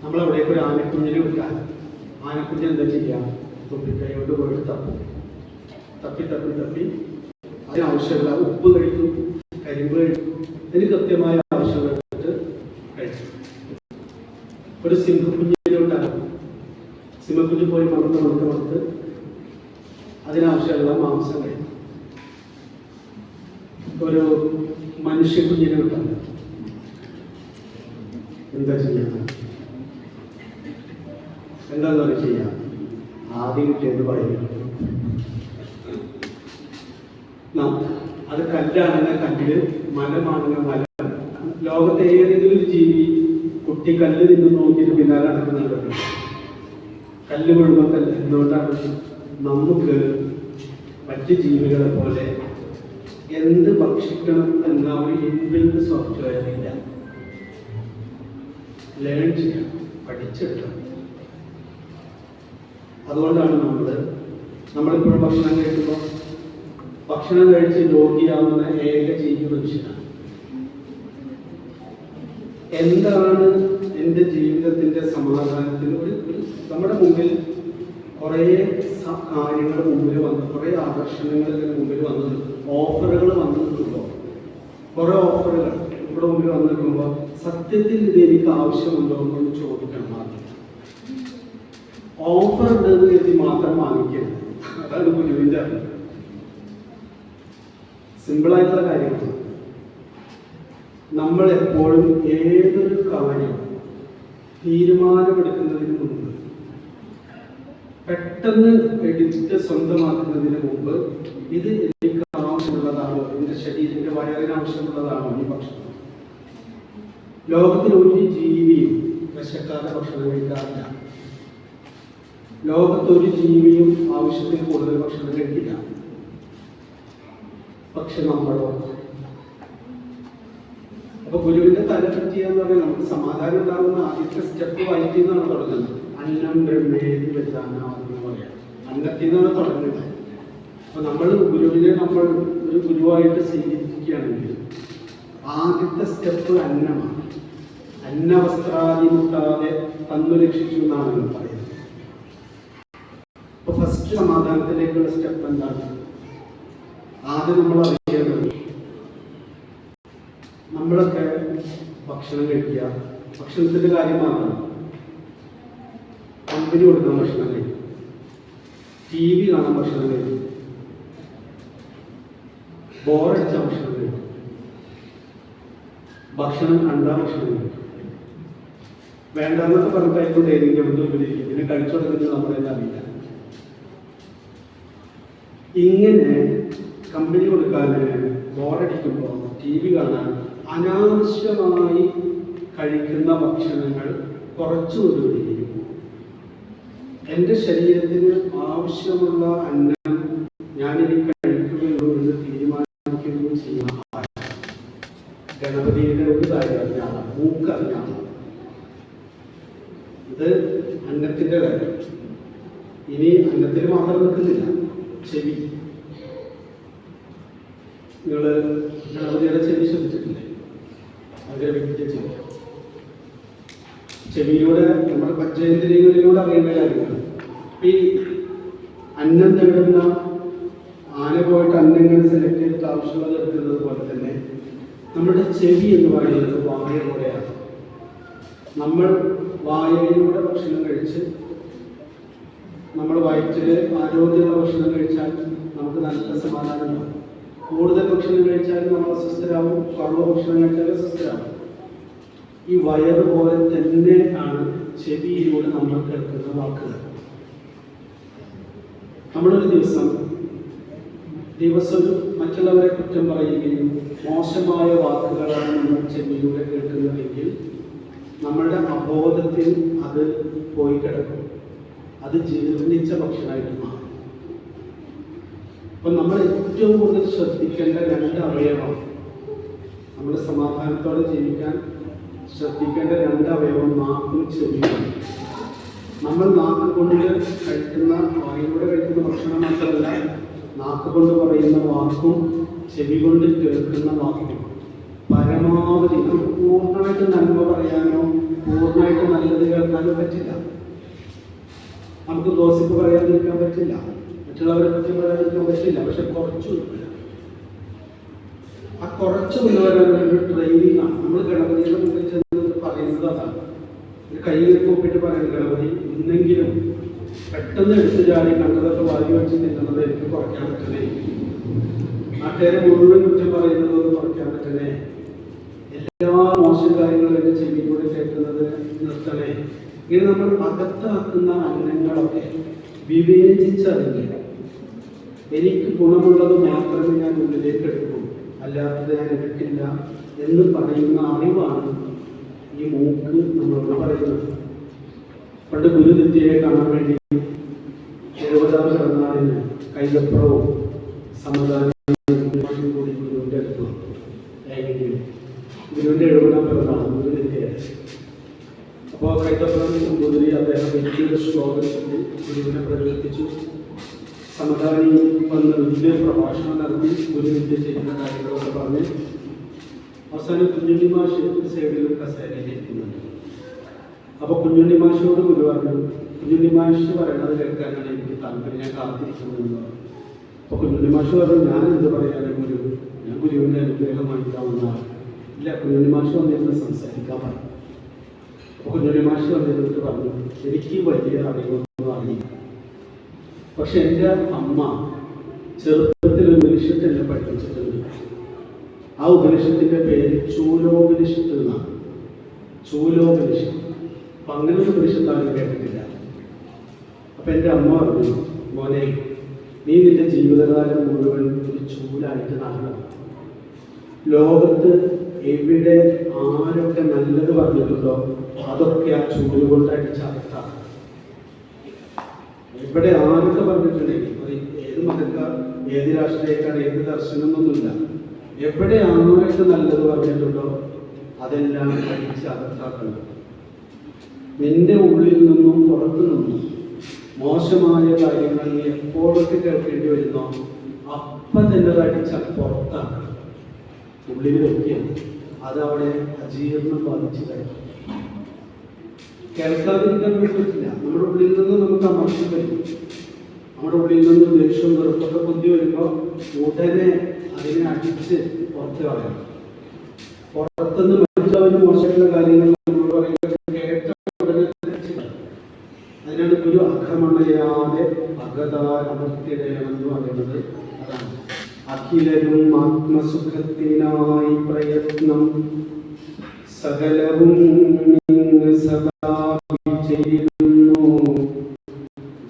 നമ്മളവിടേക്ക് ഒരു ആനക്കുഞ്ഞിനെ വിട്ടാൽ ആനക്കുഞ്ഞ് എന്താ ചെയ്യുക? തുമ്പിക്കൈ കൊണ്ട് പോയിട്ട് തപ്പി അതിനാവശ്യമുള്ള ഉപ്പ് കഴിക്കും, കരിമ്പ് കഴിക്കും, അതിന് കൃത്യമായ ആവശ്യമായിട്ട് കഴിക്കും. ഒരു സിംഹക്കുഞ്ഞിനെ വിട്ടാൽ സിംഹക്കുഞ്ഞ് പോയി മണത്ത് അതിനാവശ്യമുള്ള മാംസം കഴിക്കും. ഒരു മനുഷ്യക്കുഞ്ഞിനെ വിട്ടാൽ എന്താ ചെയ്യാം? എന്താന്ന് പറയുക ചെയ്യാം? ആദ്യം കിട്ടിയത് പറയും. അത് കല്ലാണെങ്കിൽ കല്ല്, മലമാണെങ്കിൽ മല. ലോകത്തെ ഏതെങ്കിലും ഒരു ജീവി കുട്ടി കല്ല് നിന്ന് നോക്കിയിട്ട് പിന്നാലെ നടക്കുന്നുണ്ട്. കല്ല് മുഴുവൻ കല്ല്. എന്തുകൊണ്ടാണ്? നമുക്ക് മറ്റ് ജീവികളെ പോലെ എന്ത് ഭക്ഷിക്കണം എന്ന ഒരു ഇൻബിൽറ്റ് സോഫ്റ്റ്വെയർ ഇല്ല. ലേൺ ചെയ്യണം, പഠിച്ചെടുക്കണം. അതുകൊണ്ടാണ് നമ്മളിപ്പോഴും ഭക്ഷണം കഴിച്ച് രോഗിയാവുന്ന ഏക ജീവി മനുഷ്യനാണ്. എന്താണ് എൻ്റെ ജീവിതത്തിൻ്റെ സമാധാനത്തിന് നമ്മുടെ മുമ്പിൽ കുറേ കാര്യങ്ങൾ മുമ്പിൽ വന്ന്, കുറേ ആകർഷണങ്ങൾ മുമ്പിൽ വന്ന്, ഓഫറുകൾ വന്നു നിൽക്കുമ്പോൾ, കുറേ ഓഫറുകൾ നമ്മുടെ മുമ്പിൽ വന്നു നിൽക്കുമ്പോൾ സത്യത്തിൽ ഇത് എനിക്ക് ആവശ്യമുണ്ടോ എന്ന് ചോദിക്കണം. ആദ്യം ഓഫർ ഉണ്ടെന്ന് കരുതി മാത്രം വാങ്ങിക്കരുത്. അതാണ് ഗുരുവിൻ്റെ അറിവ്. സിമ്പിളായിട്ടുള്ള കാര്യമാണ്. നമ്മൾ എപ്പോഴും ഏതൊരു കാര്യം തീരുമാനമെടുക്കുന്നതിന് മുമ്പ്, പെട്ടെന്ന് എടുത്ത് സ്വന്തമാക്കുന്നതിന് മുമ്പ്, ഇത് എനിക്ക് ആവശ്യമുള്ളതാണോ, എൻ്റെ ശരീരത്തിൻ്റെ വയറിന് ആവശ്യമുള്ളതാണോ ഈ ഭക്ഷണം? ലോകത്തിൽ ഒരു ജീവിയും വിശക്കാതെ ഭക്ഷണം കഴിക്കാറില്ല. ലോകത്തൊരു ജീവിയും ആവശ്യത്തിന് കൂടുതൽ ഭക്ഷണം കഴിക്കില്ല. പക്ഷെ നമ്മളോ? അപ്പൊ ഗുരുവിന്റെ തല പറ്റിയെന്ന് പറഞ്ഞാൽ നമുക്ക് സമാധാനം ഉണ്ടാകുന്ന ആദ്യത്തെ സ്റ്റെപ്പ് വയറ്റിൽ നിന്നാണ് തുടങ്ങുന്നത്. അന്നം ബ്രഹ്മേതി വെച്ചാന്ന് പറയാം. അന്നത്തിൽ നിന്നാണ് തുടങ്ങുന്നത്. അപ്പൊ നമ്മൾ ഗുരുവിനെ നമ്മൾ ഒരു ഗുരുവായിട്ട് സ്വീകരിക്കുകയാണെങ്കിൽ ആദ്യത്തെ സ്റ്റെപ്പ് അന്നമാണ്. അന്നവസ്ത്രാദി മുട്ടാതെ തന്നു രക്ഷിച്ചു എന്നാണ് പറയുന്നത്. അപ്പൊ ഫസ്റ്റ് സമാധാനത്തിലേക്കുള്ള സ്റ്റെപ്പ് എന്താണ്? ആദ്യം നമ്മൾ അറിയേണ്ടത്, നമ്മളൊക്കെ ഭക്ഷണം കഴിക്കുക, ഭക്ഷണത്തിന്റെ കാര്യം മാത്രമാണ്. കമ്പനി കൊടുക്കാൻ ഭക്ഷണം കഴിക്കും, TV കാണാൻ ഭക്ഷണം കഴിക്കും, ബോറടിച്ച ഭക്ഷണം കഴിക്കും, ഭക്ഷണം കണ്ടാ ഭക്ഷണം കഴിക്കും. വേണ്ടെന്നൊക്കെ പറഞ്ഞിട്ടായിക്കൊണ്ട് ഏതെങ്കിലും ഉപരിക്കും, പിന്നെ കഴിച്ചു കൊടുക്കുന്നത് നമ്മളെല്ലാം അറിയില്ല. ഇങ്ങനെ കമ്പനി കൊടുക്കാൻ, ബോറടിക്കുമ്പോൾ TV കാണാൻ അനാവശ്യമായി കഴിക്കുന്ന ഭക്ഷണങ്ങൾ കുറച്ചുകൊണ്ടുവരികയും എൻ്റെ ശരീരത്തിന് ആവശ്യമുള്ള അന്നം ഞാനിനി കഴിക്കുകയുള്ളൂ എന്ന് തീരുമാനിക്കുകയും ചെയ്യുന്ന ഇനി അന്നത്തിൽ മാത്രം നിൽക്കുന്നില്ല. ചെവി, നിങ്ങൾ ഗണപതിയുടെ ചെവി ശ്രദ്ധിച്ചിട്ടില്ലേ? ഭയങ്കര വ്യക്തിയ ചെവി. ചെവിയിലൂടെ നമ്മുടെ പഞ്ചേന്ദ്രിയങ്ങളിലൂടെ അറിയേണ്ട കാര്യമാണ്. ഈ അന്നം തേടുന്ന ആന പോയിട്ട് അന്നങ്ങൾ സെലക്ട് ചെയ്തിട്ട് ആവശ്യമുള്ളത് എടുക്കുന്നത് പോലെ തന്നെ നമ്മുടെ ചെവി എന്ന് പറയുന്നത് വായ പോലെയാണ്. നമ്മൾ വായയിലൂടെ ഭക്ഷണം കഴിച്ച് നമ്മൾ വയറ്റിൽ ആരോഗ്യമുള്ള ഭക്ഷണം കഴിച്ചാൽ നമുക്ക് നല്ല സമാധാനമുണ്ടാകും. കൂടുതൽ ഭക്ഷണം കഴിച്ചാൽ നമ്മൾ അസ്വസ്ഥരാകും, കുറവ് ഭക്ഷണം കഴിച്ചാൽ അസ്വസ്ഥരാകും. ഈ വയറ് പോലെ തന്നെ ആണ് ചെവിയിലൂടെ നമ്മൾ കേൾക്കുന്ന വാക്കുകൾ. നമ്മളൊരു ദിവസം മറ്റുള്ളവരെ കുറ്റം പറയുകയും മോശമായ വാക്കുകളാണ് നമ്മൾ ചെവിയിലൂടെ കേൾക്കുന്നതെങ്കിൽ നമ്മളുടെ അബോധത്തിൽ അത് പോയി കിടക്കും. അത് ജീർണിച്ച ഭക്ഷണമായിട്ട് മാറും. അപ്പം നമ്മൾ ഏറ്റവും കൂടുതൽ ശ്രദ്ധിക്കേണ്ട രണ്ട് അവയവം, നമ്മൾ സമാധാനത്തോടെ ജീവിക്കാൻ ശ്രദ്ധിക്കേണ്ട രണ്ട് അവയവം നാക്കും ചെവിയുമാണ്. നമ്മൾ നാക്ക് കൊണ്ട് കഴിക്കുന്ന, വായിലൂടെ കഴിക്കുന്ന ഭക്ഷണം മാത്രമല്ല, നാക്ക് കൊണ്ട് പറയുന്ന വാക്കും ചെവി കൊണ്ട് കേൾക്കുന്ന വാക്കും പരമാവധി നമുക്ക് പൂർണ്ണമായിട്ട് നന്മ പറയാനോ പൂർണ്ണമായിട്ട് നല്ലത് കേൾക്കാനോ പറ്റില്ല. നമുക്ക് ഗോസിപ്പ് പറയാതിരിക്കാൻ പറ്റില്ല, മറ്റുള്ളവരെ പറ്റി പറയാതിരിക്കാൻ പറ്റില്ല. പക്ഷെ കുറച്ചു ആ കുറച്ച് കൊണ്ടുവരാനൊരു ട്രെയിനിങ് ആണ്. നമ്മൾ ഗണപതിയുടെ മുമ്പിൽ ചെന്ന് പറയുന്നത് അതാണ്. ഒരു കയ്യിൽ കൂപ്പിട്ട് പറയുന്നത്, ഗണപതി ഇന്നെങ്കിലും പെട്ടെന്ന് എടുത്തു ചാടി കണ്ടതൊക്കെ വാരി വെച്ച് തിന്നുന്നത് എനിക്ക് കുറയ്ക്കാൻ പറ്റണേ, നാട്ടുകാരെ മുഴുവൻ കുറ്റം പറയുന്നതൊന്ന് കുറയ്ക്കാൻ പറ്റണേ, എല്ലാ മോശം കാര്യങ്ങളും എൻ്റെ ചെവിയിലൂടെ കേൾക്കുന്നത് നിർത്തണേ. ഇങ്ങനെ നമ്മൾ അകത്താക്കുന്ന അന്നങ്ങളൊക്കെ വിവേചിച്ചറിഞ്ഞ എനിക്ക് ഗുണമുള്ളത് മാത്രമേ ഞാൻ ഉള്ളിലേക്ക് എടുക്കൂ, അല്ലാത്തത് ഞാൻ എടുക്കില്ല എന്ന് പറയുന്ന അറിവാണ് ഈ മൂക്ക് നമ്മളോട് പറയുന്നത്. പണ്ട് ഗുരുനിത്യയെ കാണാൻ വേണ്ടി 70-ാം പിറന്നാളിന് കൈതപ്രവും സമാധാനം കൂടി ഗുരുവിൻ്റെ അടുത്ത് ഗുരുവിൻ്റെ 70-ാം പിറന്നാൾ ഗുരുനിത്യയെ. അപ്പോൾ കൈതപ്രം മുതലി അദ്ദേഹം വലിയൊരു ശ്ലോകം ചൊല്ലി ഗുരുവിനെ പ്രകീർത്തിച്ചു. സമതാനി വന്ന് വലിയ പ്രഭാഷണം നടത്തി ഗുരുവിദ്യ ചെയ്യുന്ന കാര്യങ്ങളൊക്കെ പറഞ്ഞ് അവസാനം കുഞ്ഞുണ്ണി മാഷ് സൈഡിലും കസേരയിലിരിക്കുന്നുണ്ട്. അപ്പോൾ കുഞ്ഞുണ്ണി മാഷിനോട് ഗുരു പറഞ്ഞു, കുഞ്ഞുണ്ണി മാഷ് പറയണത് കേൾക്കാനാണ് എനിക്ക് താല്പര്യം, ഞാൻ കാത്തിരിക്കുന്നതെന്ന് പറഞ്ഞു. അപ്പോൾ കുഞ്ഞുണ്ണി മാഷ് പറഞ്ഞു, ഞാൻ എന്ത് പറയാനും ഗുരു, ഞാൻ ഗുരുവിൻ്റെ അനുഗ്രഹം വാങ്ങിക്കാമെന്നാണ്. ഇല്ല, കുഞ്ഞുണ്ണി മാഷ് വന്നിരുന്ന് സംസാരിക്കാൻ പറഞ്ഞു. അപ്പോൾ കുഞ്ഞുണ്ണി മാഷ് വന്നിരുന്നിട്ട് പറഞ്ഞു, എനിക്ക് വലിയ അറിവൊന്നും അറിയില്ല, പക്ഷെ എൻ്റെ അമ്മ ചെറുപ്പത്തിൽ ഉപനിഷത്ത് എന്നെ പഠിപ്പിച്ചിട്ടുണ്ട്. ആ ഉപനിഷത്തിൻ്റെ പേര് ചൂലോപനിഷത്ത് എന്നാണ്. ചൂലോപനിഷത്ത്. അപ്പം അങ്ങനെ ഒരു ഉപനിഷത്താണ് കേട്ടിട്ടില്ല. അപ്പം എൻ്റെ അമ്മ പറഞ്ഞു, മോനെ, നീ നിന്റെ ജീവിതകാലം മുഴുവൻ ഒരു ചൂലായിട്ട് നടക്കണം. ലോകത്ത് എവിടെ ആരൊക്കെ നല്ലത് പറഞ്ഞിട്ടുണ്ടോ അതൊക്കെ ആ ചൂല് കൊണ്ട് അടിച്ചകത്താണ്. ഇവിടെ ആരൊക്കെ പറഞ്ഞിട്ടുണ്ടെങ്കിൽ അത് ഏത് മതക്കാർ, ഏത് രാഷ്ട്രീയക്കാർ, ഏത് ദർശനമൊന്നുമില്ല, എവിടെ ആരൊക്കെ നല്ലത് പറഞ്ഞിട്ടുണ്ടോ അതെല്ലാം അടിച്ച് അകത്താക്കണം. നിന്റെ ഉള്ളിൽ നിന്നും പുറത്തു നിന്നും മോശമായ കാര്യങ്ങൾ എപ്പോഴൊക്കെ കേൾക്കേണ്ടി വരുന്നോ അപ്പം തന്നെ അത് അടിച്ച് പുറത്താക്കണം. ഉള്ളിൽ വെക്കുകയാണ്, അതവിടെ അജീർണം ബാധിച്ചു കഴിയും. കേൾക്കാതിരിക്കാൻ പറ്റില്ല. നമ്മുടെ ഉള്ളിൽ നിന്ന് നമുക്ക് അമർഷം വരും. നമ്മുടെ ഉള്ളിൽ നിന്ന് ദേഷ്യവും വെറുപ്പൊക്കെ പൊന്തി വരുമ്പോൾ ഉടനെ അതിനെ അടിച്ച് പുറത്ത് കളയണം. പുറത്തുനിന്ന് മറ്റുള്ളവന് മോശമുള്ള കാര്യങ്ങൾ നമ്മൾ പറയുന്നത് കേട്ട ഉടനെ അതിനാണ് ഗുരു അക്രമണയാതെ അകതാരമർത്തിടയണം എന്ന് പറയുന്നത്. അതാണ് അഖിലരും ആത്മസുഖത്തിനായി പ്രയത്നം സകലവും സദാ ചെയ്യുന്നു.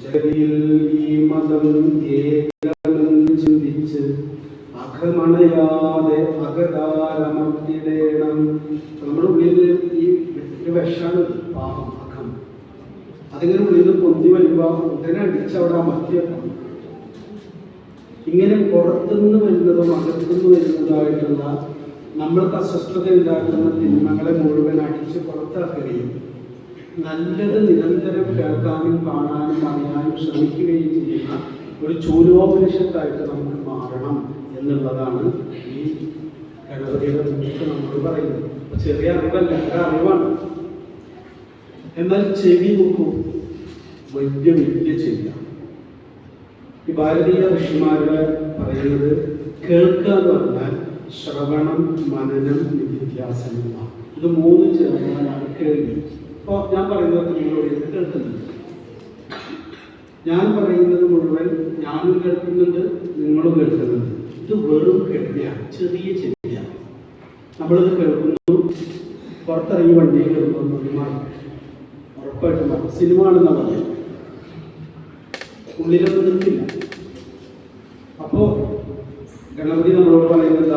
ജഗതിയിൽ ഈ മതം ഏകമെന്ന് ചിന്തിച്ച് അകമണയാതെ അകതാരമർത്തിടേണം. നമ്മുടെ ഉള്ളിൽ ഈ വിഷാണ് പാപം, അകം. അതിങ്ങനെ ഉള്ളിൽ പൊന്തി വരുമ്പോൾ ഉടനെ അടിച്ചവിടെ അമർത്തിയേക്കണം. ഇങ്ങനെ പുറത്തുനിന്ന് വരുന്നതും അകത്തുനിന്ന് വരുന്നതായിട്ടുള്ള നമ്മൾക്ക് അസ്വസ്ഥത ഉണ്ടാക്കുന്ന തിന്മകളെ മുഴുവൻ അടിച്ച് പുറത്താക്കുകയും നല്ലത് നിരന്തരം കേൾക്കാനും കാണാനും അറിയാനും ശ്രമിക്കുകയും ചെയ്യുന്ന ഒരു ചൂലോപനിഷത്തായിട്ട് നമുക്ക് മാറണം എന്നുള്ളതാണ് ഈ ഗണപതിയുടെ മുന്നിട്ട് നമ്മൾ പറയുന്നത്. ചെറിയ അറിവല്ല, ഒരു അറിവാണ്. എന്നാൽ ചെവി നോക്കൂ, വലിയ വലിയ ചെവിയാണ്. ഈ ഭാരതീയ ഋഷിമാരുടെ പറയുന്നത് കേൾക്കുക എന്ന് പറഞ്ഞാൽ ശ്രവണം, മനനം, നിധിധ്യാസനം. ഇത് മൂന്നും ചേർന്നാലാണ് കേൾവി. ഇപ്പോൾ ഞാൻ പറയുന്നത് നിങ്ങളോട് കേൾക്കുന്നുണ്ട്. ഞാൻ പറയുന്നത് മുഴുവൻ ഞാനും കേൾക്കുന്നുണ്ട്, നിങ്ങളും കേൾക്കുന്നുണ്ട്. ഇത് വെറും കേൾവിയാണ്, ചെറിയ ചെവിയാണ്. നമ്മളിത് കേൾക്കുന്നു, പുറത്തിറങ്ങി വണ്ടിയിൽ കേൾക്കുന്നു, മാറും, ഉറപ്പായിട്ട് മാറും. സിനിമ ആണെന്നാ പറയാം, ഉള്ളിലൊന്നും നിൽക്കില്ല. അപ്പോൾ ഗണപതി നമ്മളോട് പറയുന്നത്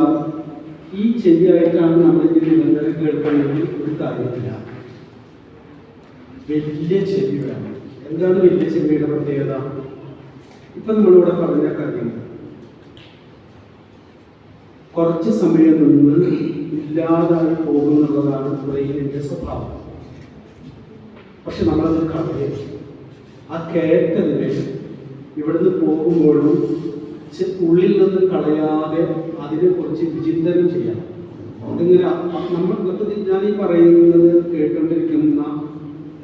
ഈ ചെവിയായിട്ടാണ് നമ്മളിത് നിരന്തരം കേൾക്കണമെങ്കിൽ ഒരു കാര്യമില്ല, വലിയ ചെവി വേണം. എന്താണ് വലിയ ചെവിയുടെ പ്രത്യേകത? ഇപ്പം നമ്മളിവിടെ പറഞ്ഞ കാര്യങ്ങൾ കുറച്ച് സമയം നിന്ന് ഇല്ലാതായി പോകുന്നുള്ളതാണ് ബ്രെയിനിന്റെ സ്വഭാവം. പക്ഷെ നമ്മളത് കളയരുത്. ആ കേട്ടതിനെ ഇവിടുന്ന് പോകുമ്പോഴും ഉള്ളിൽ നിന്ന് കളയാതെ അതിനെക്കുറിച്ച് വിചിന്തനം ചെയ്യണം. അതിങ്ങനെ ഞാൻ ഈ പറയുന്നത് കേട്ടുകൊണ്ടിരിക്കുന്ന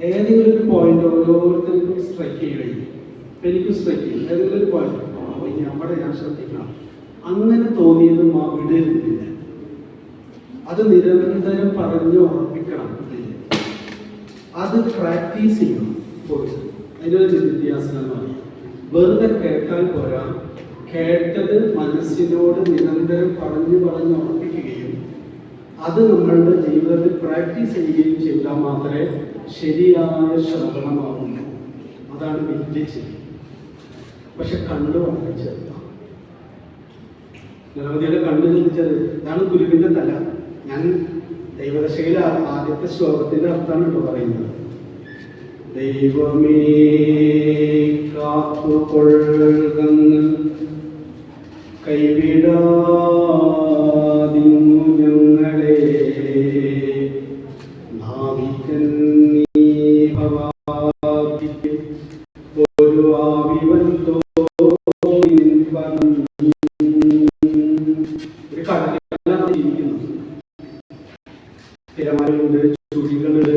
ഏതെങ്കിലും ഒരു പോയിന്റ് ഓരോരുത്തർക്കും സ്ട്രൈക്ക് ചെയ്യുകയും എനിക്കും സ്ട്രൈക്ക് ചെയ്യും. ഏതെങ്കിലും ഒരു പോയിന്റ് ഇനി അവിടെ ഞാൻ ശ്രദ്ധിക്കണം, അങ്ങനെ തോന്നിയത് വിടരുന്നില്ല. അത് നിരന്തരം പറഞ്ഞ് ഉറപ്പിക്കണം. അത് പ്രാക്ടീസ് ചെയ്യണം. അതിനൊരു നിത്യാസനം എന്ന് പറയും. വെറുതെ കേട്ടാൽ പോരാ, കേട്ടത് മനസ്സിനോട് നിരന്തരം പറഞ്ഞ് ഉറപ്പിക്കുകയും അത് നമ്മളുടെ ജീവിതത്തിൽ പ്രാക്ടീസ് ചെയ്യുകയും ചെയ്താൽ മാത്രമേ ശരിയായ ശ്രവണമാവുള്ളൂ. അതാണ് വലിയ ചെവി. പക്ഷെ കണ്ടു വളരെ ചെറുതാണ്. ഗണപതിയുടെ കണ്ടു ചിന്തിച്ചത് ഇതാണ് ഗുരുവിന്റെ തല. ഞാൻ ദൈവദശയിലെ ആദ്യത്തെ ശ്ലോകത്തിന്റെ അർത്ഥമാണ് പറയുന്നത്. ദൈവമേ കാത്തുകൊള്ളുകന്ന് കൈവിടാതിങ്ങു ഞങ്ങളെ, ഒരു ആവിവന്തോ ഒരു കടലിലാണ് ജീവിക്കുന്നത്. തിരമാലയുണ്ട്, ചുഴികളുണ്ട്,